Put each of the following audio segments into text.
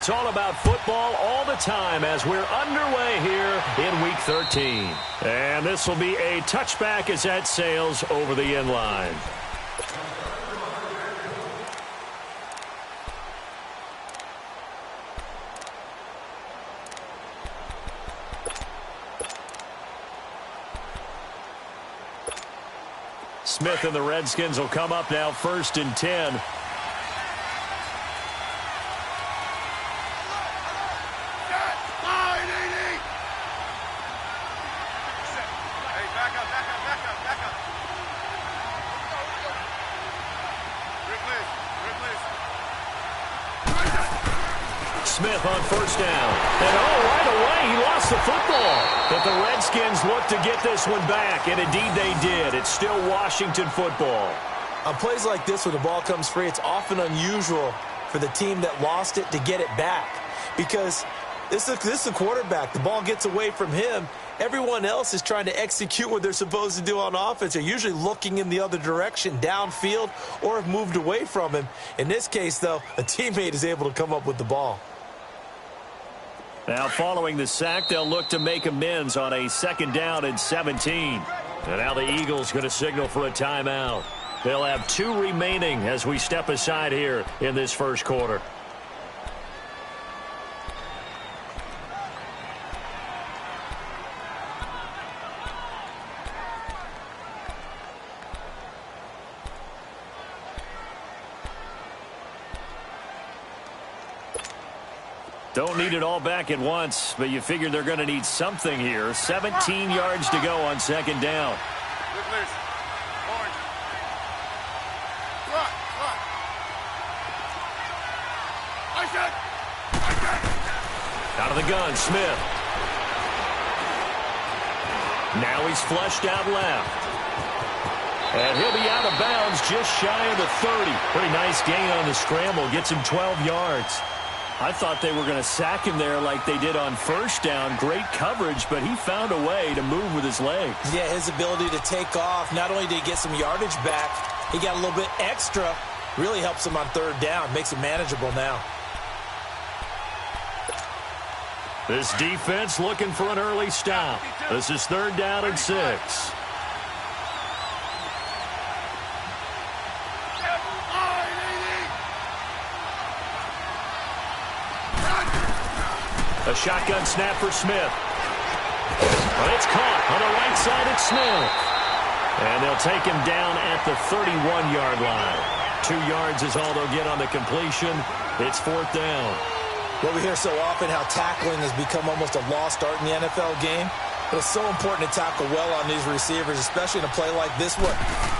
It's all about football all the time as we're underway here in Week 13. And this will be a touchback as that sails over the end line. Smith and the Redskins will come up now 1st and 10. Smith on 1st down. And right away, he lost the football. But the Redskins look to get this one back, and indeed they did. It's still Washington football. On plays like this where the ball comes free, it's often unusual for the team that lost it to get it back. Because this is a quarterback. The ball gets away from him. Everyone else is trying to execute what they're supposed to do on offense. They're usually looking in the other direction, downfield, or have moved away from him. In this case, though, a teammate is able to come up with the ball. Now, following the sack, they'll look to make amends on a 2nd down and 17. And now the Eagles going to signal for a timeout. They'll have 2 remaining as we step aside here in this first quarter. Don't need it all back at once, but you figure they're going to need something here. 17 yards to go on 2nd down. Out of the gun, Smith. Now he's flushed out left. And he'll be out of bounds just shy of the 30. Pretty nice gain on the scramble. Gets him 12 yards. I thought they were going to sack him there like they did on 1st down. Great coverage, but he found a way to move with his legs. Yeah, his ability to take off. Not only did he get some yardage back, he got a little bit extra. Really helps him on 3rd down. Makes it manageable now. This defense looking for an early stop. This is 3rd down and 6. A shotgun snap for Smith. But it's caught on the right side at Smith. And they'll take him down at the 31-yard line. 2 yards is all they'll get on the completion. It's 4th down. Well, we hear so often how tackling has become almost a lost art in the NFL game. But it's so important to tackle well on these receivers, especially in a play like this one.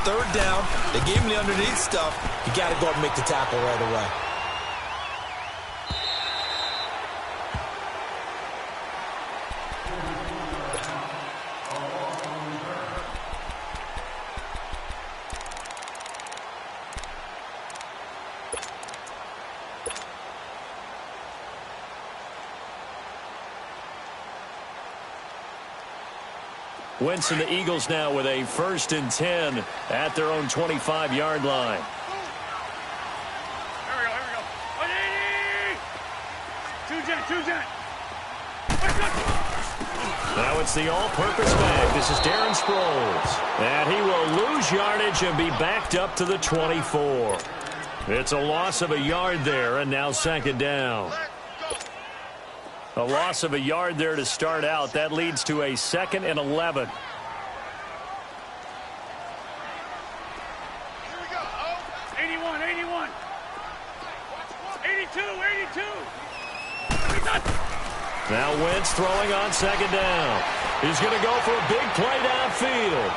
3rd down, they gave him the underneath stuff. You got to go and make the tackle right away. Wentz and the Eagles now with a 1st and 10 at their own 25-yard line. Here we go. 2-jet. Now it's the all-purpose back. This is Darren Sproles. And he will lose yardage and be backed up to the 24. It's a loss of a yard there, and now 2nd down. A loss of a yard there to start out. That leads to a 2nd and 11. Here we go. 81. 82. Now Wentz throwing on 2nd down. He's going to go for a big play downfield.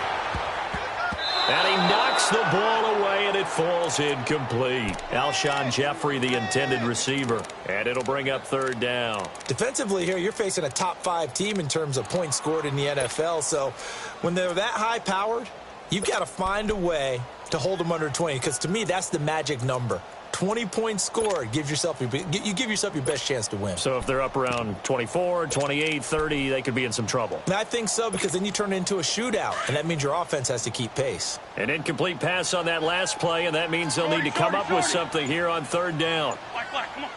And he knocks the ball away, and it falls incomplete. Alshon Jeffrey, the intended receiver. And it'll bring up 3rd down. Defensively here, you're facing a top-5 team in terms of points scored in the NFL. So when they're that high-powered, you've got to find a way to hold them under 20. Because to me, that's the magic number. 20 points scored, you give yourself your best chance to win. So if they're up around 24, 28, 30, they could be in some trouble. And I think so, because then you turn it into a shootout, and that means your offense has to keep pace. An incomplete pass on that last play, and that means they'll need to come up with something here on 3rd down. Black, come on.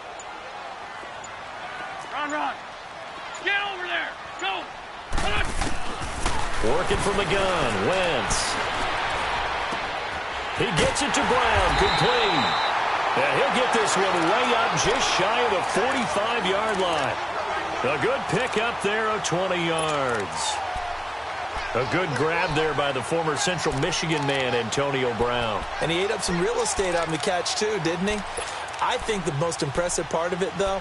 Run, run. Get over there. Go. Working from the gun, Wentz. He gets it to Brown, complete. And he'll get this one way up just shy of the 45-yard line. A good pick up there of 20 yards. A good grab there by the former Central Michigan man, Antonio Brown. And he ate up some real estate on the catch, too, didn't he? I think the most impressive part of it, though,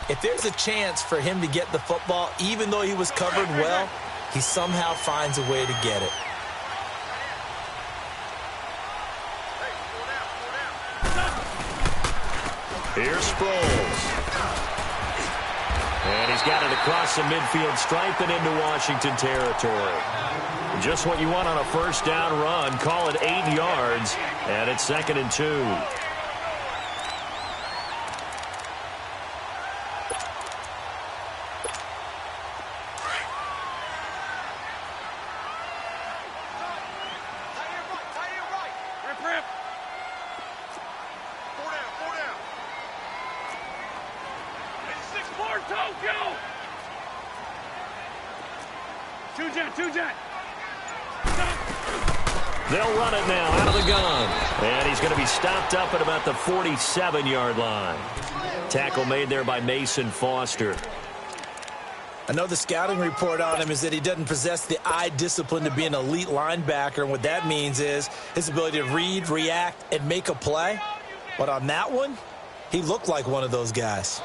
if there's a chance for him to get the football, even though he was covered well, he somehow finds a way to get it. Here's Sproles. And he's got it across the midfield stripe and into Washington territory. Just what you want on a first down run. Call it 8 yards, and it's 2nd and 2. Rip. 6-4, Tokyo. Two jet. They'll run it now out of the gun. And he's going to be stopped up at about the 47-yard line. Tackle made there by Mason Foster. I know the scouting report on him is that he doesn't possess the eye discipline to be an elite linebacker. And what that means is his ability to read, react, and make a play. But on that one, he looked like one of those guys.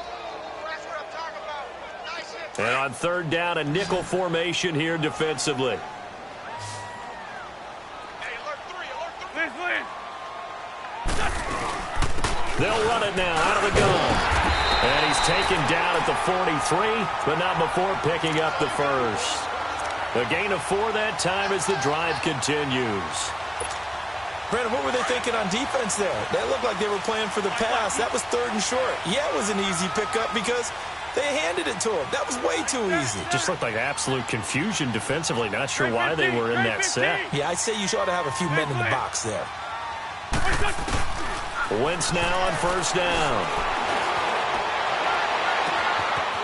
And on 3rd down, a nickel formation here defensively. They'll run it now out of the gun. And he's taken down at the 43, but not before picking up the first. A gain of 4 that time as the drive continues. Brandon, what were they thinking on defense there? They looked like they were playing for the pass. That was 3rd and short. Yeah, it was an easy pickup because they handed it to him. That was way too easy. Just looked like absolute confusion defensively. Not sure why they were in that set. Yeah, I'd say you ought to have a few men in the box there. Wentz now on 1st down.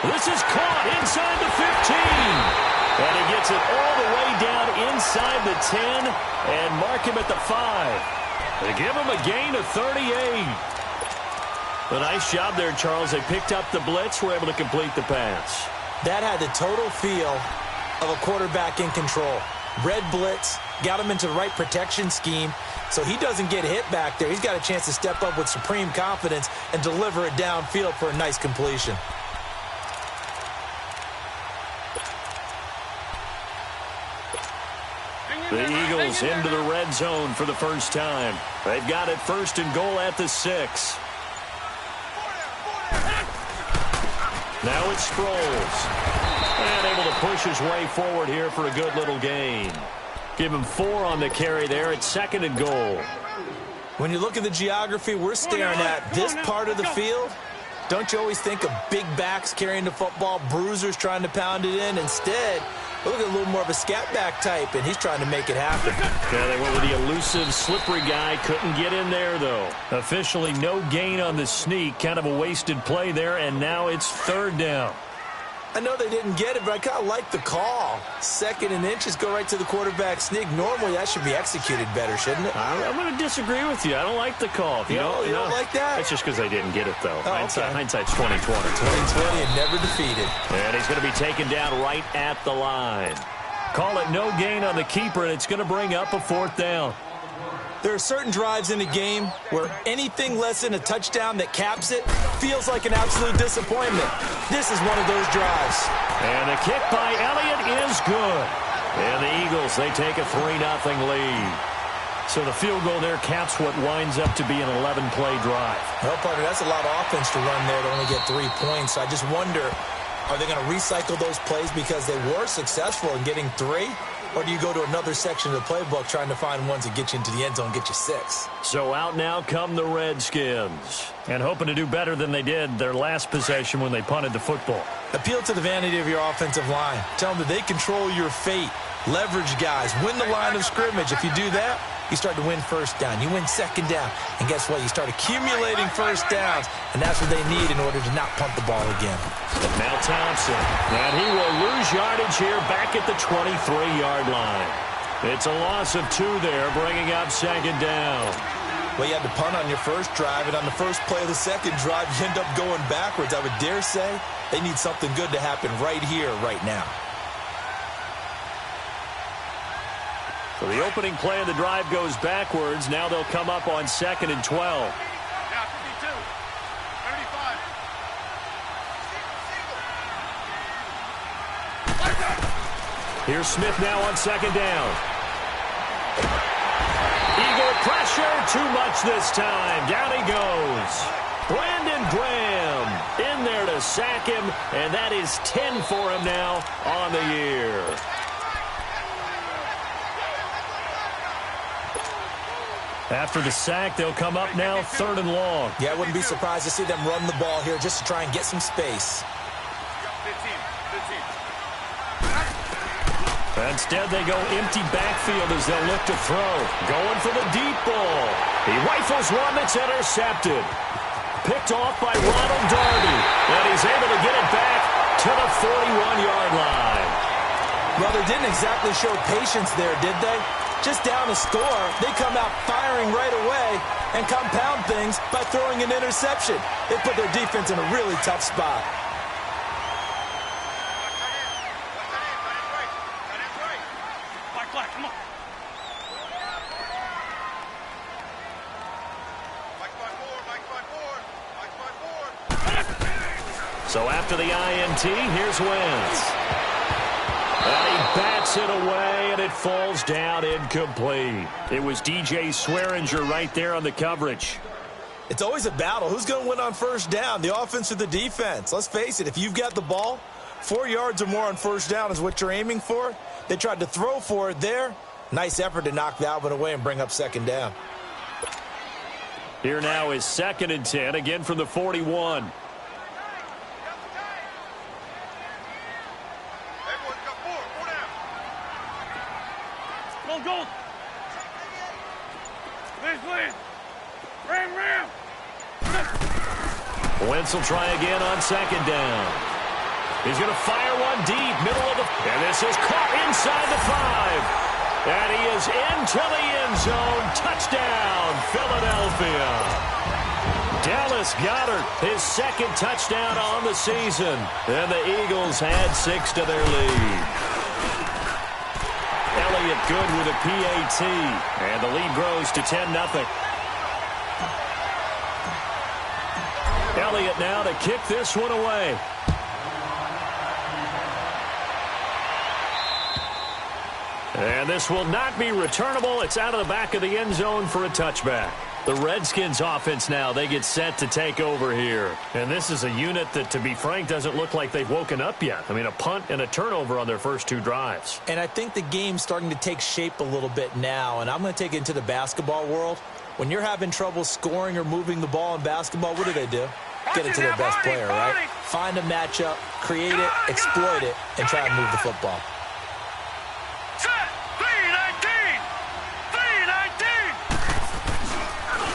This is caught inside the 15. And he gets it all the way down inside the 10 and mark him at the 5. They give him a gain of 38. A nice job there, Charles. They picked up the blitz, were able to complete the pass. That had the total feel of a quarterback in control. Red blitz, got him into the right protection scheme, so he doesn't get hit back there. He's got a chance to step up with supreme confidence and deliver it downfield for a nice completion. The Eagles into the red zone for the first time. They've got it 1st and goal at the 6. Now it's Sproles. And able to push his way forward here for a good little gain. Give him 4 on the carry there. It's 2nd and goal. When you look at the geography we're staring at, this part of the field, don't you always think of big backs carrying the football, bruisers trying to pound it in? Instead, look at a little more of a scat back type, and he's trying to make it happen. Yeah, they went with the elusive, slippery guy. Couldn't get in there, though. Officially no gain on the sneak. Kind of a wasted play there, and now it's 3rd down. I know they didn't get it, but I kind of like the call. 2nd and inches, go right to the quarterback sneak. Normally, that should be executed better, shouldn't it? I'm going to disagree with you. I don't like the call. You don't like that? That's just because they didn't get it, though. Oh, okay. Hindsight's 20/20. 2020 and never defeated. And he's going to be taken down right at the line. Call it no gain on the keeper, and it's going to bring up a 4th down. There are certain drives in a game where anything less than a touchdown that caps it feels like an absolute disappointment. This is one of those drives. And the kick by Elliott is good. And the Eagles, they take a 3-0 lead. So the field goal there caps what winds up to be an 11-play drive. Well, partner, that's a lot of offense to run there to only get 3 points. I just wonder, are they going to recycle those plays because they were successful in getting 3? Or do you go to another section of the playbook trying to find ones that get you into the end zone and get you 6? So out now come the Redskins. And hoping to do better than they did their last possession when they punted the football. Appeal to the vanity of your offensive line. Tell them that they control your fate. Leverage guys. Win the line of scrimmage. If you do that, you start to win first down. You win second down. And guess what? You start accumulating first downs, and that's what they need in order to not punt the ball again. Now Thompson. And he will lose yardage here back at the 23-yard line. It's a loss of 2 there, bringing up second down. Well, you had to punt on your first drive, and on the first play of the second drive, you end up going backwards. I would dare say they need something good to happen right here, right now. So the opening play of the drive goes backwards. Now they'll come up on 2nd and 12. Yeah, 52, 35. Here's Smith now on second down. Eagle pressure, too much this time. Down he goes. Brandon Graham in there to sack him, and that is 10 for him now on the year. After the sack, they'll come up now 3rd and long. Yeah, I wouldn't be surprised to see them run the ball here just to try and get some space. 15. Instead, they go empty backfield as they'll look to throw. Going for the deep ball. He rifles one that's intercepted. Picked off by Ronald Darby. And he's able to get it back to the 41-yard line. Well, they didn't exactly show patience there, did they? Just down a score, they come out firing right away and compound things by throwing an interception. They put their defense in a really tough spot. Come on. So after the INT, here's Wentz. And he bats it away, and it falls down incomplete. It was DJ Swearinger right there on the coverage. It's always a battle. Who's going to win on first down, the offense or the defense? Let's face it, if you've got the ball, 4 yards or more on first down is what you're aiming for. They tried to throw for it there. Nice effort to knock that one away and bring up second down. Here now is 2nd and 10, again from the 41. Go. Please. Ram. Wentz will try again on second down. He's going to fire one deep, middle of the... And this is caught inside the 5. And he is into the end zone. Touchdown, Philadelphia. Dallas Goedert, his 2nd touchdown on the season. And the Eagles add 6 to their lead. Elliott good with a PAT. And the lead grows to 10-0. Elliott now to kick this one away. And this will not be returnable. It's out of the back of the end zone for a touchback. The Redskins offense now, they get set to take over here. And this is a unit that, to be frank, doesn't look like they've woken up yet. I mean, a punt and a turnover on their first 2 drives. And I think the game's starting to take shape a little bit now. And I'm going to take it into the basketball world. When you're having trouble scoring or moving the ball in basketball, what do? Get it to their best player, right? Find a matchup, create it, exploit it, and try and move the football.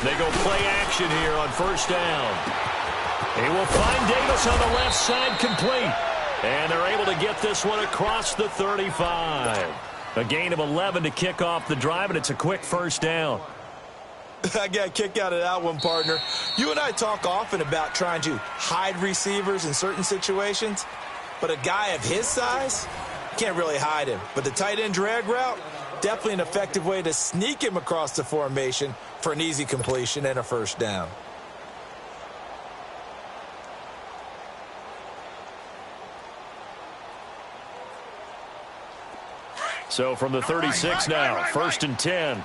They go play action here on first down. He will find Davis on the left side, complete. And they're able to get this one across the 35. A gain of 11 to kick off the drive, and it's a quick first down. I got a kick out of that one, partner. You and I talk often about trying to hide receivers in certain situations, but a guy of his size, can't really hide him. But the tight end drag route, definitely an effective way to sneak him across the formation for an easy completion and a first down. So from the 36 now, 1st and 10.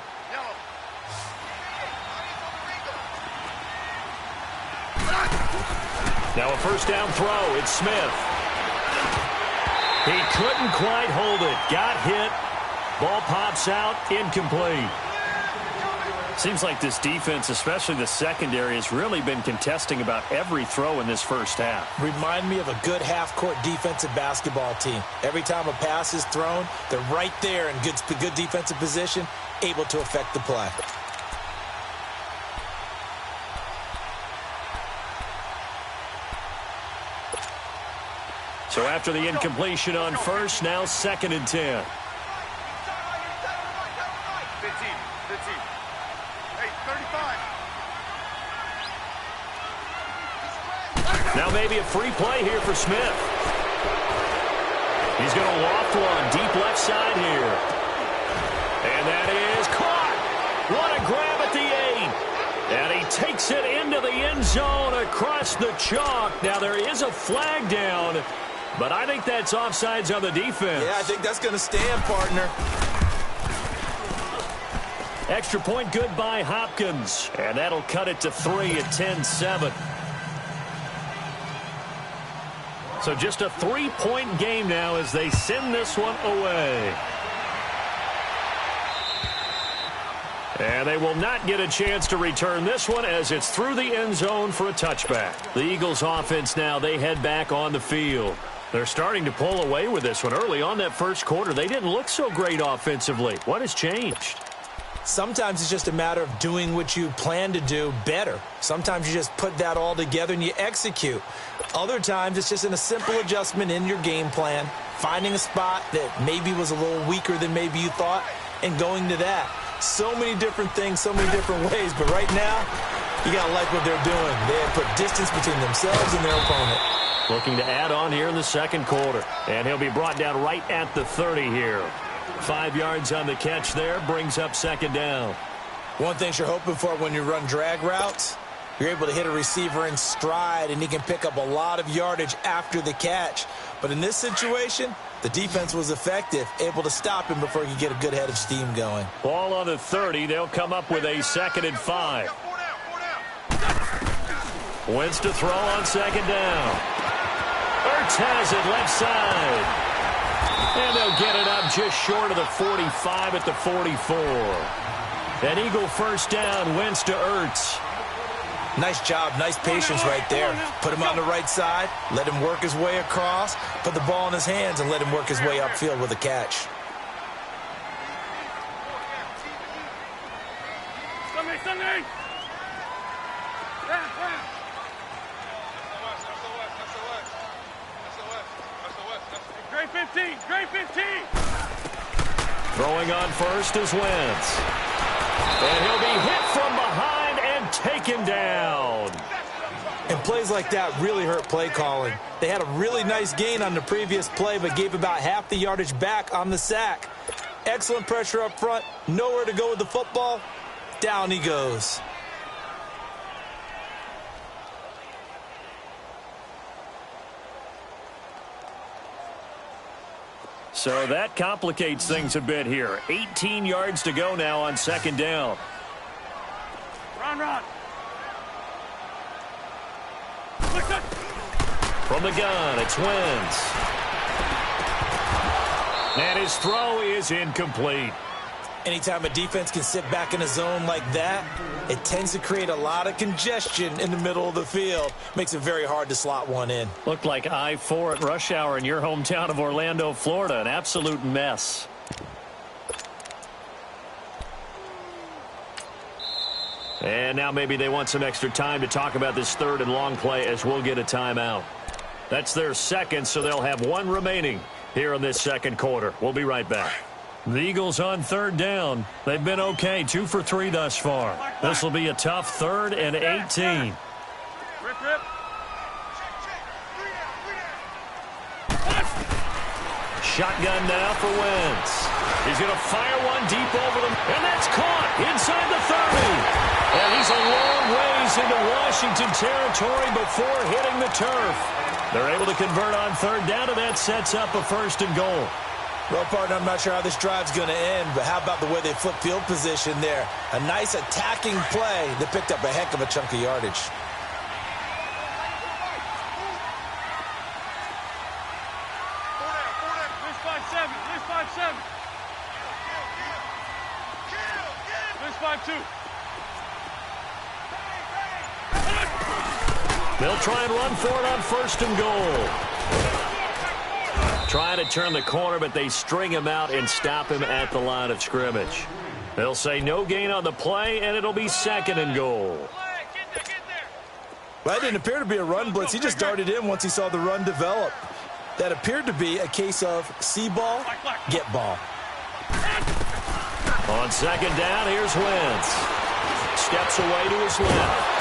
Now a first down throw. It's Smith. He couldn't quite hold it. Got hit. Ball pops out. Incomplete. Seems like this defense, especially the secondary, has really been contesting about every throw in this first half. Remind me of a good half-court defensive basketball team. Every time a pass is thrown, they're right there in good defensive position, able to affect the play. So after the incompletion on first, now 2nd and 10. 15. Hey, 35. Now maybe a free play here for Smith. He's going to loft one deep left side here. And that is caught. What a grab at the 8. And he takes it into the end zone across the chalk. Now there is a flag down, but I think that's offsides on the defense. Yeah, I think that's going to stand, partner. Extra point good by Hopkins. And that'll cut it to 3 at 10-7. So just a 3-point game now as they send this one away. And they will not get a chance to return this one as it's through the end zone for a touchback. The Eagles offense now, they head back on the field. They're starting to pull away with this one. Early on that first quarter, they didn't look so great offensively. What has changed? Sometimes it's just a matter of doing what you plan to do better. Sometimes you just put that all together and you execute. Other times it's just in a simple adjustment in your game plan, finding a spot that maybe was a little weaker than maybe you thought, and going to that. So many different things, so many different ways, but right now, you got to like what they're doing. They have put distance between themselves and their opponent. Looking to add on here in the second quarter, and he'll be brought down right at the 30 here. 5 yards on the catch there, brings up 2nd down. One thing you're hoping for when you run drag routes, you're able to hit a receiver in stride, and he can pick up a lot of yardage after the catch. But in this situation, the defense was effective, able to stop him before he could get a good head of steam going. Ball on the 30. They'll come up with a 2nd and 5. Wentz to throw on 2nd down. Ertz has it left side. And they'll get it up just short of the 45 at the 44. An Eagle first down, Wentz to Ertz. Nice job, nice patience right there. Put him on the right side, let him work his way across, put the ball in his hands, and let him work his way upfield with a catch. Sunday. Great 15. Great 15. Throwing on first is Wentz. And he'll be hit from behind and taken down. And plays like that really hurt play calling. They had a really nice gain on the previous play, but gave about half the yardage back on the sack. Excellent pressure up front. Nowhere to go with the football. Down he goes. So that complicates things a bit here. 18 yards to go now on 2nd down. Run. From the gun, it's Wentz. And his throw is incomplete. Anytime a defense can sit back in a zone like that, it tends to create a lot of congestion in the middle of the field. Makes it very hard to slot one in. Looked like I-4 at rush hour in your hometown of Orlando, Florida. An absolute mess. And now maybe they want some extra time to talk about this 3rd and long play as we'll get a timeout. That's their 2nd, so they'll have 1 remaining here in this 2nd quarter. We'll be right back. The Eagles on 3rd down. They've been okay, 2 for 3 thus far. This will be a tough 3rd and 18. Rip. Shotgun now for Wentz. He's going to fire one deep over them, and that's caught inside the 30. And he's a long ways into Washington territory before hitting the turf. They're able to convert on 3rd down, and that sets up a 1st and goal. Well, partner, I'm not sure how this drive's going to end, but how about the way they flip field position there? A nice attacking play that picked up a heck of a chunk of yardage. This 5-2. They'll try and run for it on 1st and goal. Trying to turn the corner, but they string him out and stop him at the line of scrimmage. They'll say no gain on the play, and it'll be 2nd and goal. Well, that didn't appear to be a run blitz. He just darted in once he saw the run develop. That appeared to be a case of see ball, get ball. On 2nd down, here's Wentz. Steps away to his left.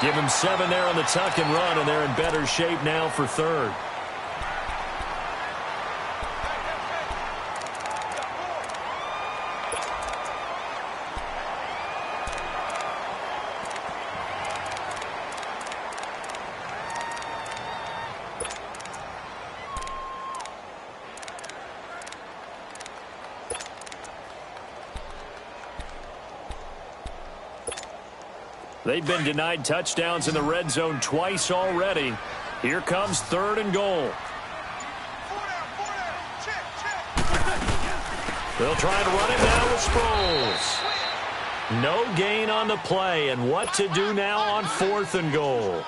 Give him 7 there on the tuck and run, and they're in better shape now for 3rd. They've been denied touchdowns in the red zone twice already. Here comes 3rd and goal. They'll try to run it now with Sproles. No gain on the play, and what to do now on 4th and goal.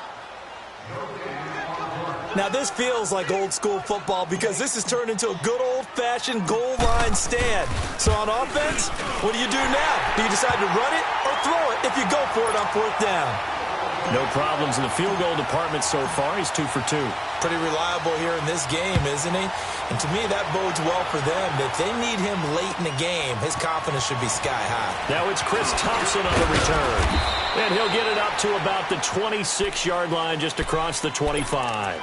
Now, this feels like old school football because this has turned into a good old-fashioned goal line stand. So on offense, what do you do now? Do you decide to run it or throw it if you go for it on 4th down? No problems in the field goal department so far. He's 2 for 2. Pretty reliable here in this game, isn't he? And to me, that bodes well for them. If they need him late in the game, his confidence should be sky high. Now it's Chris Thompson on the return. And he'll get it up to about the 26-yard line just across the 25.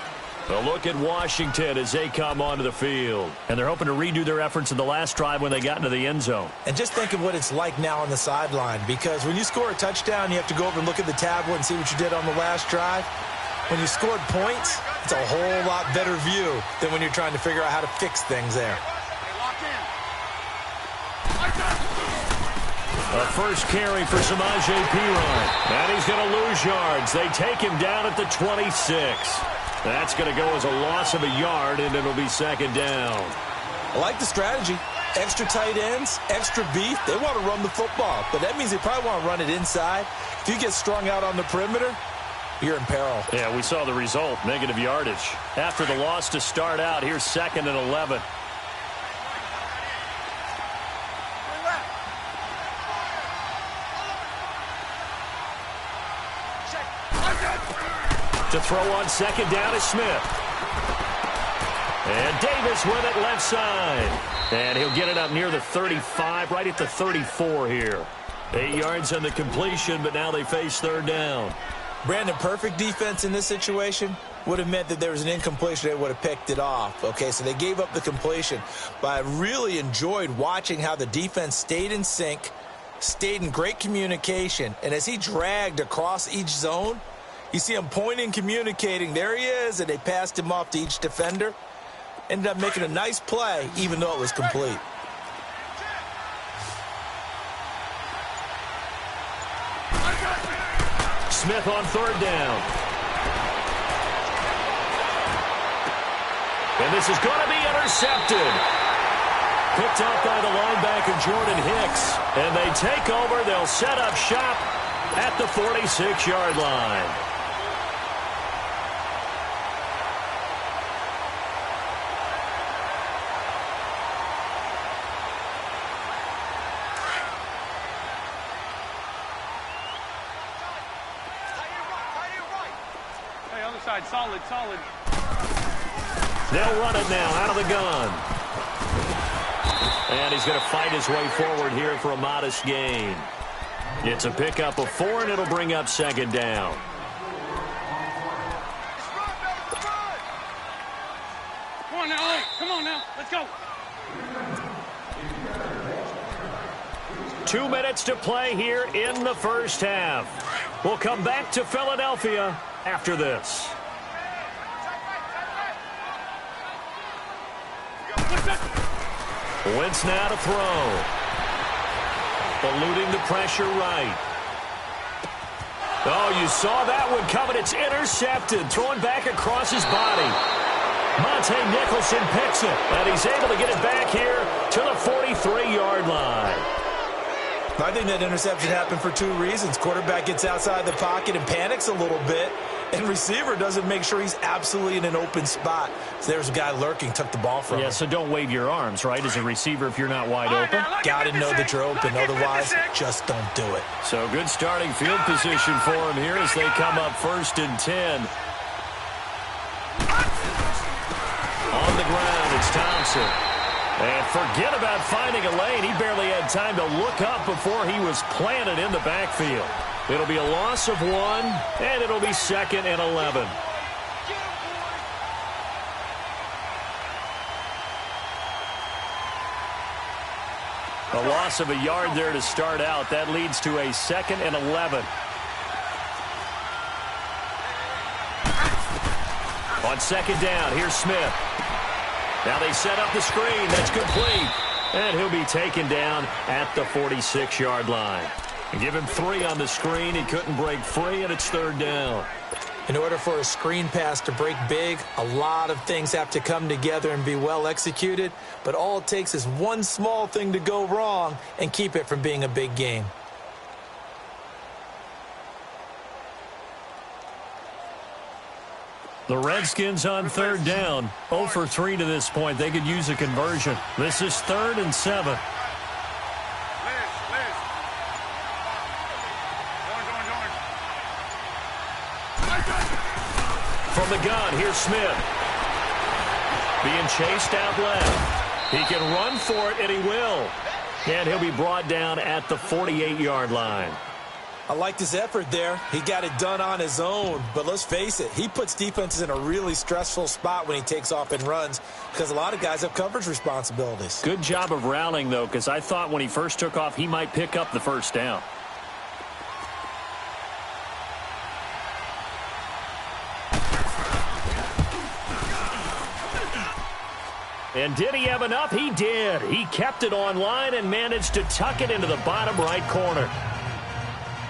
A look at Washington as they come onto the field. And they're hoping to redo their efforts in the last drive when they got into the end zone. And just think of what it's like now on the sideline, because when you score a touchdown, you have to go over and look at the tablet and see what you did on the last drive. When you scored points, it's a whole lot better view than when you're trying to figure out how to fix things there. A first carry for Samaje Perine. And he's going to lose yards. They take him down at the 26. That's going to go as a loss of a yard, and it'll be 2nd down. I like the strategy. Extra tight ends, extra beef. They want to run the football, but that means they probably want to run it inside. If you get strung out on the perimeter, you're in peril. Yeah, we saw the result, negative yardage. After the loss to start out, here's 2nd and 11. To throw on 2nd down is Smith. And Davis with it left side. And he'll get it up near the 35, right at the 34 here. 8 yards on the completion, but now they face 3rd down. Brandon, perfect defense in this situation would have meant that there was an incompletion. They would have picked it off. Okay, so they gave up the completion. But I really enjoyed watching how the defense stayed in sync, stayed in great communication. And as he dragged across each zone, you see him pointing, communicating. There he is, and they passed him off to each defender. Ended up making a nice play, even though it was complete. Smith on 3rd down. And this is going to be intercepted. Picked up by the linebacker, Jordan Hicks. And they take over. They'll set up shop at the 46-yard line. Solid, solid. They'll run it now out of the gun. And he's going to fight his way forward here for a modest gain. It's a pickup of 4, and it'll bring up 2nd down. Come on now, come on now, let's go. 2 minutes to play here in the first half. We'll come back to Philadelphia after this. Wentz now to throw. Eluding the pressure right. Oh, you saw that one coming. It's intercepted. Throwing back across his body. Monte Nicholson picks it. And he's able to get it back here to the 43-yard line. I think that interception happened for two reasons. Quarterback gets outside the pocket and panics a little bit, and receiver doesn't make sure he's absolutely in an open spot. So there's a guy lurking, took the ball from him. Yeah, so don't wave your arms, right, as a receiver if you're not wide open. Got to know that you're open, otherwise just don't do it. So good starting field position for him here as they come up 1st and 10. On the ground, it's Thompson. And forget about finding a lane. He barely had time to look up before he was planted in the backfield. It'll be a loss of 1, and it'll be 2nd and 11. A loss of a yard there to start out. That leads to a 2nd and 11. On 2nd down, here's Smith. Now they set up the screen. That's complete. And he'll be taken down at the 46-yard line. And give him 3 on the screen. He couldn't break free, and it's 3rd down. In order for a screen pass to break big, a lot of things have to come together and be well executed. But all it takes is one small thing to go wrong and keep it from being a big game. The Redskins on 3rd down. 0 for 3 to this point. They could use a conversion. This is 3rd and 7. From the gun, here's Smith. Being chased out left. He can run for it, and he will. And he'll be brought down at the 48-yard line. I liked his effort there. He got it done on his own. But let's face it, he puts defenses in a really stressful spot when he takes off and runs because a lot of guys have coverage responsibilities. Good job of rallying, though, because I thought when he first took off, he might pick up the 1st down. And did he have enough? He did. He kept it online and managed to tuck it into the bottom right corner.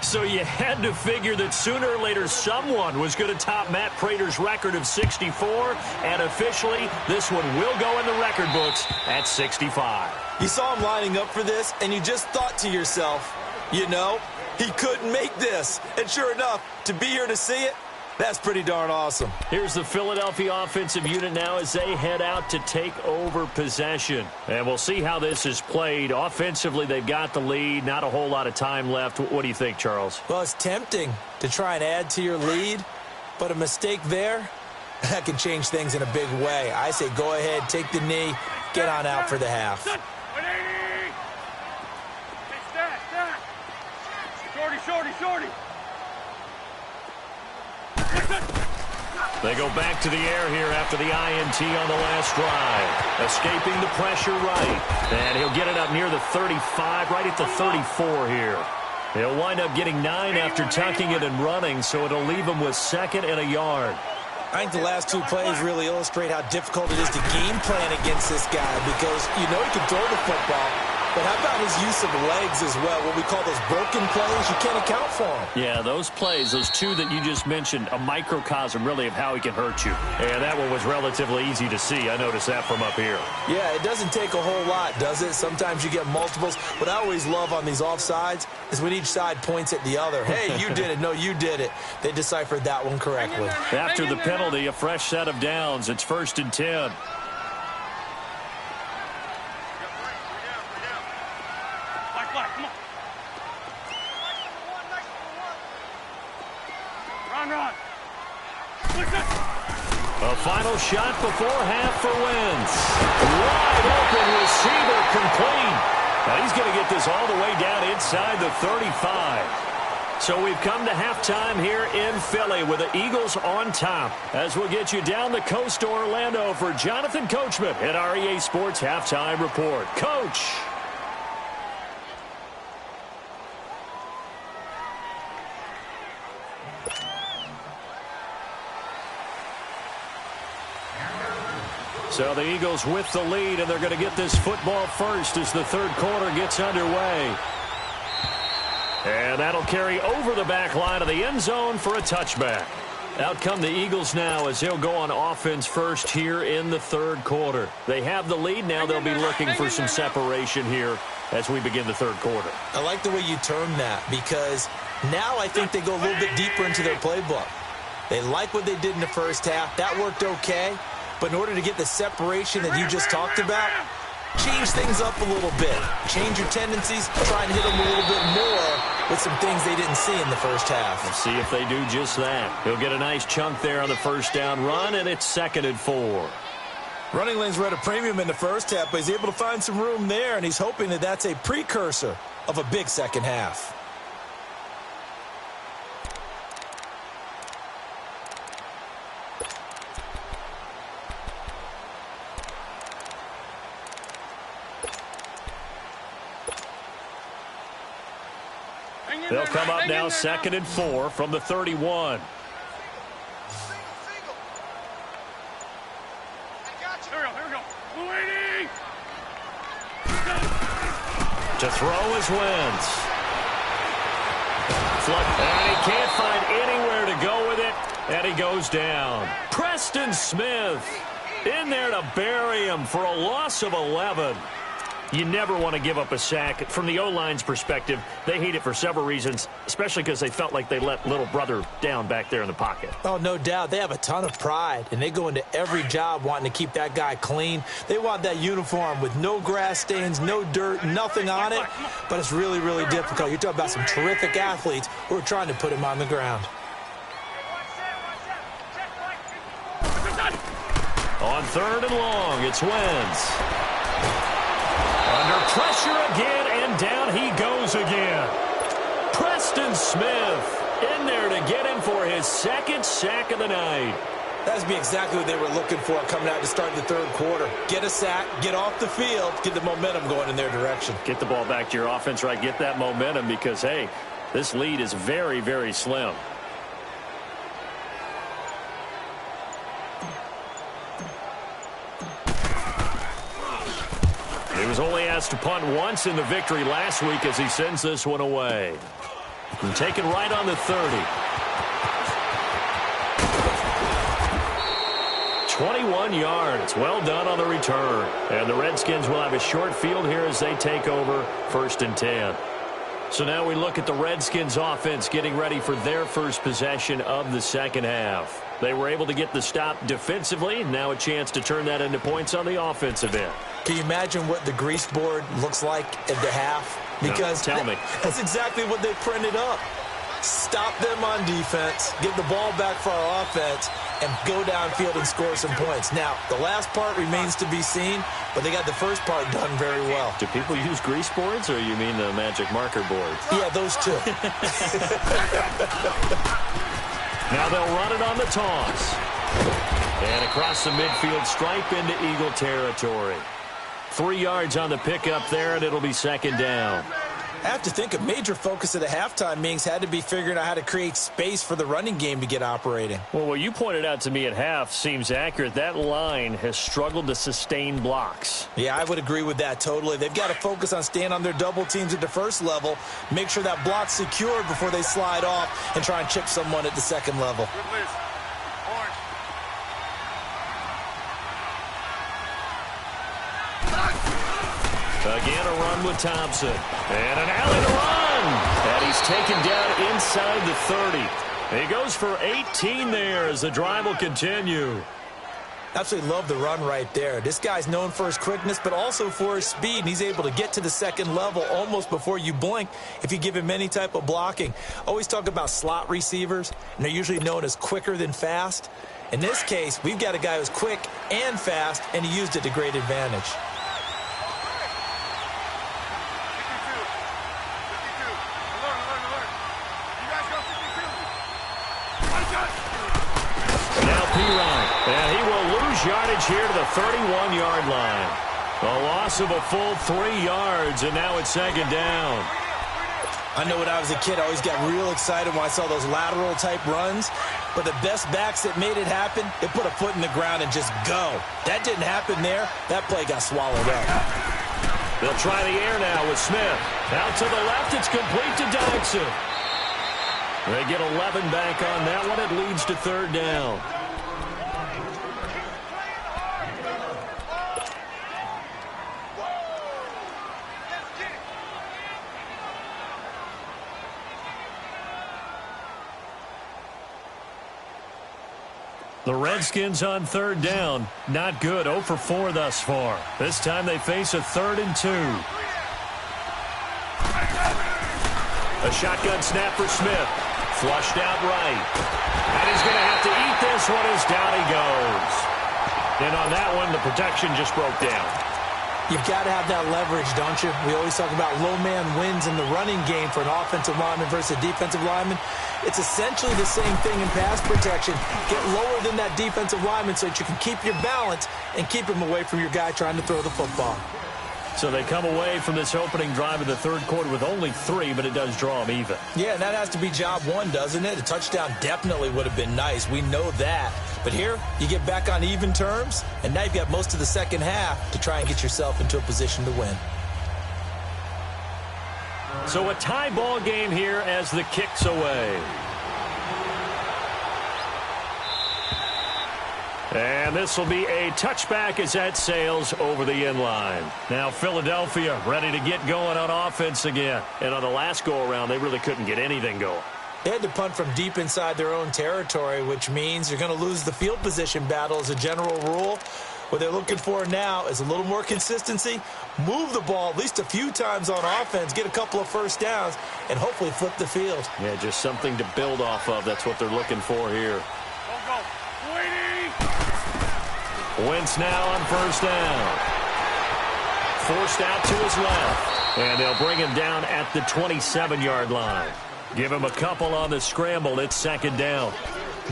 So you had to figure that sooner or later someone was going to top Matt Prater's record of 64, and officially this one will go in the record books at 65. You saw him lining up for this, and you just thought to yourself, you know, he couldn't make this. And sure enough, to be here to see it, that's pretty darn awesome. Here's the Philadelphia offensive unit now as they head out to take over possession. And we'll see how this is played. Offensively, they've got the lead. Not a whole lot of time left. What do you think, Charles? Well, it's tempting to try and add to your lead, but a mistake there, that can change things in a big way. I say go ahead, take the knee, get on out for the half. Shorty. They go back to the air here after the INT on the last drive. Escaping the pressure right. And he'll get it up near the 35, right at the 34 here. He'll wind up getting 9 after tucking it and running, so it'll leave him with 2nd and a yard. I think the last 2 plays really illustrate how difficult it is to game plan against this guy because you know he can throw the football, but how about his use of legs as well? What we call those broken plays, you can't account for them. Yeah, those plays, those 2 that you just mentioned, a microcosm really of how he can hurt you. And that one was relatively easy to see. I noticed that from up here. Yeah, it doesn't take a whole lot, does it? Sometimes you get multiples. What I always love on these offsides is when each side points at the other. Hey, you did it. No, you did it. They deciphered that one correctly. After the penalty, a fresh set of downs. It's 1st and 10. A final shot before half for Wentz. Wide open receiver complete. Now he's going to get this all the way down inside the 35. So we've come to halftime here in Philly with the Eagles on top. As we'll get you down the coast to Orlando for Jonathan Coachman at our EA Sports Halftime Report. Coach. So the Eagles with the lead, and they're going to get this football first as the 3rd quarter gets underway. And that'll carry over the back line of the end zone for a touchback. Out come the Eagles now as they'll go on offense first here in the third quarter. They have the lead. Now they'll be looking for some separation here as we begin the third quarter. I like the way you term that because now I think they go a little bit deeper into their playbook. They like what they did in the first half. That worked okay. But in order to get the separation that you just talked about, change things up a little bit. Change your tendencies. Try and hit them a little bit more with some things they didn't see in the first half. Let's see if they do just that. He'll get a nice chunk there on the first down run, and it's 2nd and 4. Running lanes were at a premium in the first half, but he's able to find some room there, and he's hoping that that's a precursor of a big second half. They'll come up now 2nd and 4 from the 31. To throw is Wentz. And he can't find anywhere to go with it, and he goes down. Preston Smith in there to bury him for a loss of 11. You never want to give up a sack. From the O-line's perspective, they hate it for several reasons, especially because they felt like they let little brother down back there in the pocket. Oh, no doubt. They have a ton of pride, and they go into every job wanting to keep that guy clean. They want that uniform with no grass stains, no dirt, nothing on it, but it's really, really difficult. You're talking about some terrific athletes who are trying to put him on the ground. On 3rd and long, it's Wentz. Under pressure again, and down he goes again. Preston Smith in there to get him for his 2nd sack of the night. That's be exactly what they were looking for coming out to start the third quarter. Get a sack, get off the field, get the momentum going in their direction. Get the ball back to your offense, right? Get that momentum because, hey, this lead is very, very slim. He was only asked to punt once in the victory last week as he sends this one away. And taken right on the 30. 21 yards. Well done on the return. And the Redskins will have a short field here as they take over 1st and 10. So now we look at the Redskins offense getting ready for their first possession of the second half. They were able to get the stop defensively. Now a chance to turn that into points on the offensive end. Can you imagine what the grease board looks like at the half? Because no, tell me. That's exactly what they printed up. Stop them on defense, get the ball back for our offense, and go downfield and score some points. Now, the last part remains to be seen, but they got the first part done very well. Do people use grease boards, or you mean the magic marker boards? Yeah, those two. Now they'll run it on the toss. And across the midfield stripe into Eagle territory. 3 yards on the pickup there, and it'll be 2nd down. I have to think a major focus of the halftime meetings had to be figuring out how to create space for the running game to get operating. Well, what you pointed out to me at half seems accurate. That line has struggled to sustain blocks. Yeah, I would agree with that totally. They've got to focus on staying on their double teams at the first level, make sure that block's secured before they slide off and try and chip someone at the second level. Again, a run with Thompson. And an alley to run. And he's taken down inside the 30. He goes for 18 there as the drive will continue. Absolutely love the run right there. This guy's known for his quickness, but also for his speed. And he's able to get to the second level almost before you blink if you give him any type of blocking. Always talk about slot receivers, and they're usually known as quicker than fast. In this case, we've got a guy who's quick and fast, and he used it to great advantage. And he will lose yardage here to the 31-yard line. A loss of a full 3 yards, and now it's 2nd down. I know when I was a kid, I always got real excited when I saw those lateral-type runs. But the best backs that made it happen, they put a foot in the ground and just go. That didn't happen there. That play got swallowed up. They'll try the air now with Smith. Out to the left, it's complete to Dodson. They get 11 back on that one. It leads to third down. The Redskins on third down. Not good. 0 for 4 thus far. This time they face a 3rd and 2. A shotgun snap for Smith. Flushed out right. And he's going to have to eat this one as down he goes. And on that one, the protection just broke down. You've got to have that leverage, don't you? We always talk about low man wins in the running game for an offensive lineman versus a defensive lineman. It's essentially the same thing in pass protection. Get lower than that defensive lineman so that you can keep your balance and keep him away from your guy trying to throw the football. So they come away from this opening drive of the third quarter with only 3, but it does draw them even. Yeah, and that has to be job one, doesn't it? A touchdown definitely would have been nice. We know that. But here, you get back on even terms, and now you've got most of the second half to try and get yourself into a position to win. So a tie ball game here as the kick's away. And this will be a touchback as that sails over the inline. Now Philadelphia ready to get going on offense again. And on the last go-around, they really couldn't get anything going. They had to punt from deep inside their own territory, which means you're going to lose the field position battle as a general rule. What they're looking for now is a little more consistency, move the ball at least a few times on offense, get a couple of first downs, and hopefully flip the field. Yeah, just something to build off of. That's what they're looking for here. Go. Waiting. Wentz now on first down. Forced out to his left. And they'll bring him down at the 27-yard line. Give him a couple on the scramble. It's second down.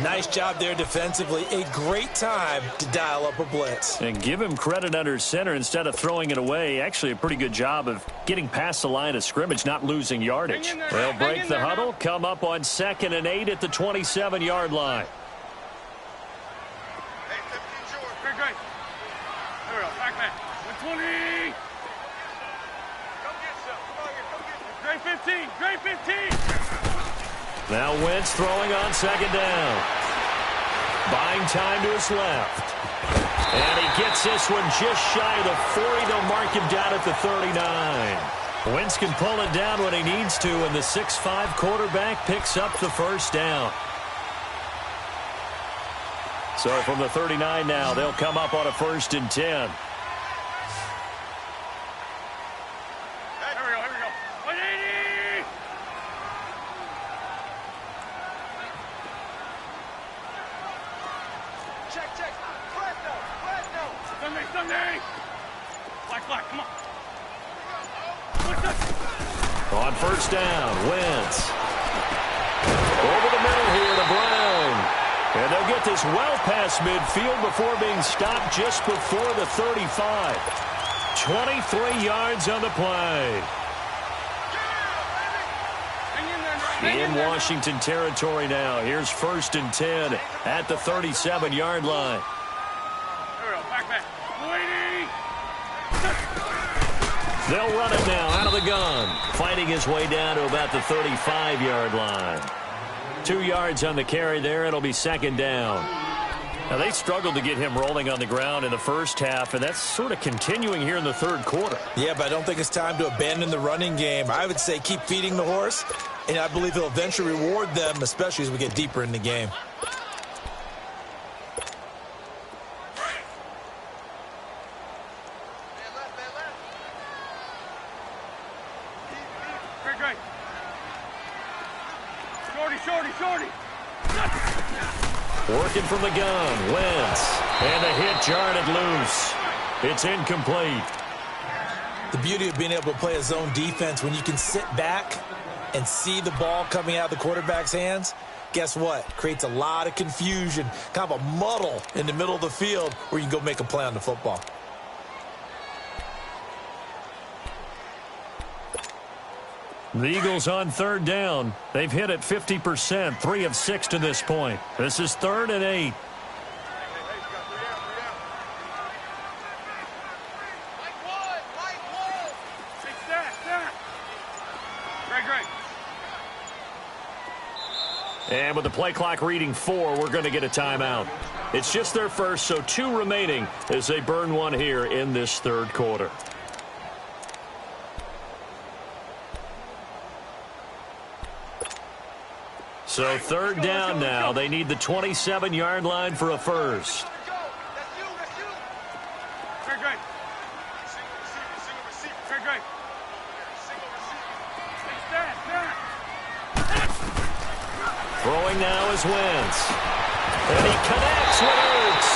Nice job there defensively. A great time to dial up a blitz. And give him credit under center instead of throwing it away. Actually, a pretty good job of getting past the line of scrimmage, not losing yardage. They'll break the huddle, come up on 2nd and 8 at the 27-yard line. Great. There we go. Back. 120. Come get some. Come on here. Great 15. Now Wentz throwing on second down. Buying time to his left. And he gets this one just shy of the 40. They'll mark him down at the 39. Wentz can pull it down when he needs to, and the 6'5" quarterback picks up the first down. So from the 39 now, they'll come up on a 1st and 10. Here we go. 180. Check. Sunday. Black. Come on. On first down, Wentz. Over the middle here to Brown. And they'll get this well past midfield before being stopped just before the 35. 23 yards on the play. In Washington territory now. Here's 1st and 10 at the 37-yard line. Back. Waiting. They'll run it now out of the gun. Fighting his way down to about the 35-yard line. 2 yards on the carry there. It'll be second down. Now, they struggled to get him rolling on the ground in the first half, and that's sort of continuing here in the third quarter. Yeah, but I don't think it's time to abandon the running game. I would say keep feeding the horse, and I believe he'll eventually reward them, especially as we get deeper in the game. Great. Shorty. Working from the gun, Wentz. And the hit jarred loose. It's incomplete. The beauty of being able to play a zone defense when you can sit back and see the ball coming out of the quarterback's hands, guess what? Creates a lot of confusion, kind of a muddle in the middle of the field where you can go make a play on the football. The Eagles on third down. They've hit it 50%, 3 of 6 to this point. This is 3rd and 8. And with the play clock reading 4, we're going to get a timeout. It's just their first, so 2 remaining as they burn one here in this third quarter. So third down now. They need the 27-yard line for a first. Throwing now is Wentz. And he connects with Ertz.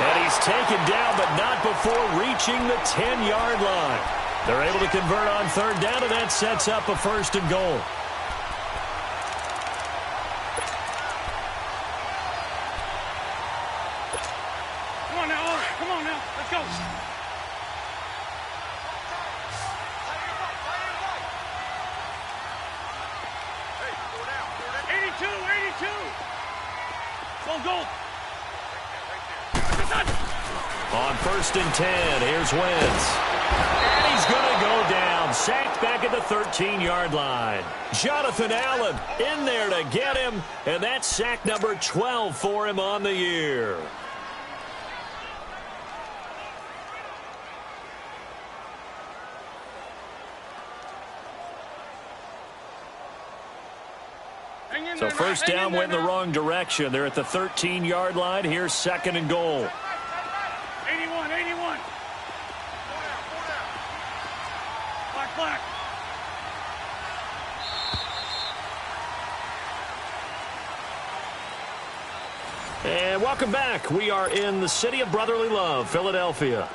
And he's taken down, but not before reaching the 10-yard line. They're able to convert on third down, and that sets up a first and goal. Come on now. Let's go. Goal. On first and 10, here's Wentz. And he's going to go down. Sacked back at the 13-yard line. Jonathan Allen in there to get him. And that's sack number 12 for him on the year. So first down went in the wrong direction. They're at the 13-yard line. Here's second and goal. 81. Black. And welcome back. We are in the city of brotherly love, Philadelphia.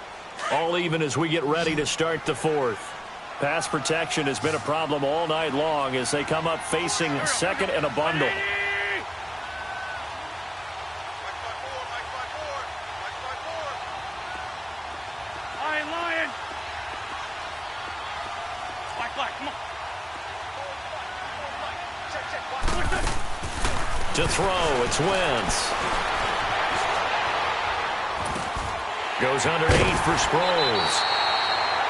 All even as we get ready to start the fourth. Pass protection has been a problem all night long as they come up facing second and a bundle. Lion. Black, come on. To throw, it's Wentz. Goes underneath for Sproles.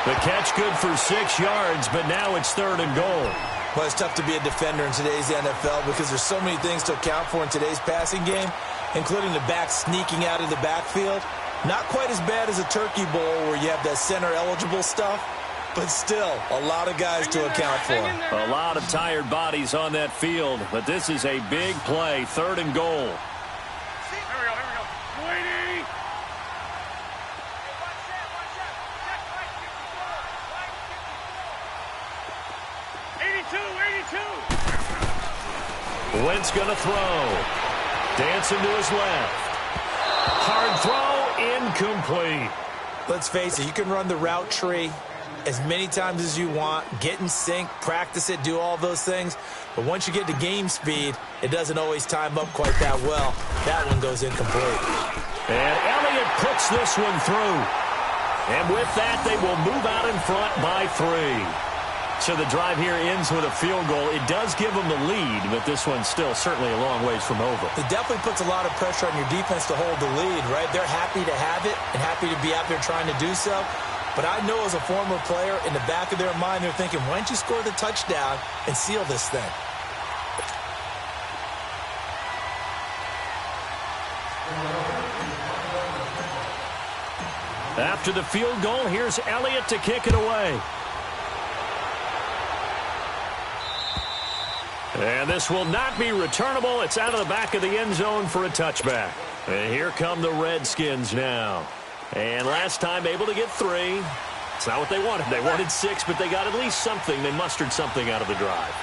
The catch good for 6 yards, but now it's third and goal. Well, it's tough to be a defender in today's NFL because there's so many things to account for in today's passing game, including the back sneaking out of the backfield. Not quite as bad as a turkey bowl where you have that center-eligible stuff, but still a lot of guys to account for. A lot of tired bodies on that field, but this is a big play, third and goal. Here we go. Waiting. Wentz going to throw. Dancing to his left. Hard throw, incomplete. Let's face it, you can run the route tree as many times as you want, get in sync, practice it, do all those things. But once you get to game speed, it doesn't always time up quite that well. That one goes incomplete. And Elliott puts this one through. And with that, they will move out in front by 3. So the drive here ends with a field goal. It does give them the lead, but this one's still certainly a long ways from over. It definitely puts a lot of pressure on your defense to hold the lead, right? They're happy to have it and happy to be out there trying to do so. But I know as a former player, in the back of their mind, they're thinking, why don't you score the touchdown and seal this thing? After the field goal, here's Elliott to kick it away. And this will not be returnable. It's out of the back of the end zone for a touchback. And here come the Redskins now. And last time able to get 3. It's not what they wanted. They wanted 6, but they got at least something. They mustered something out of the drive.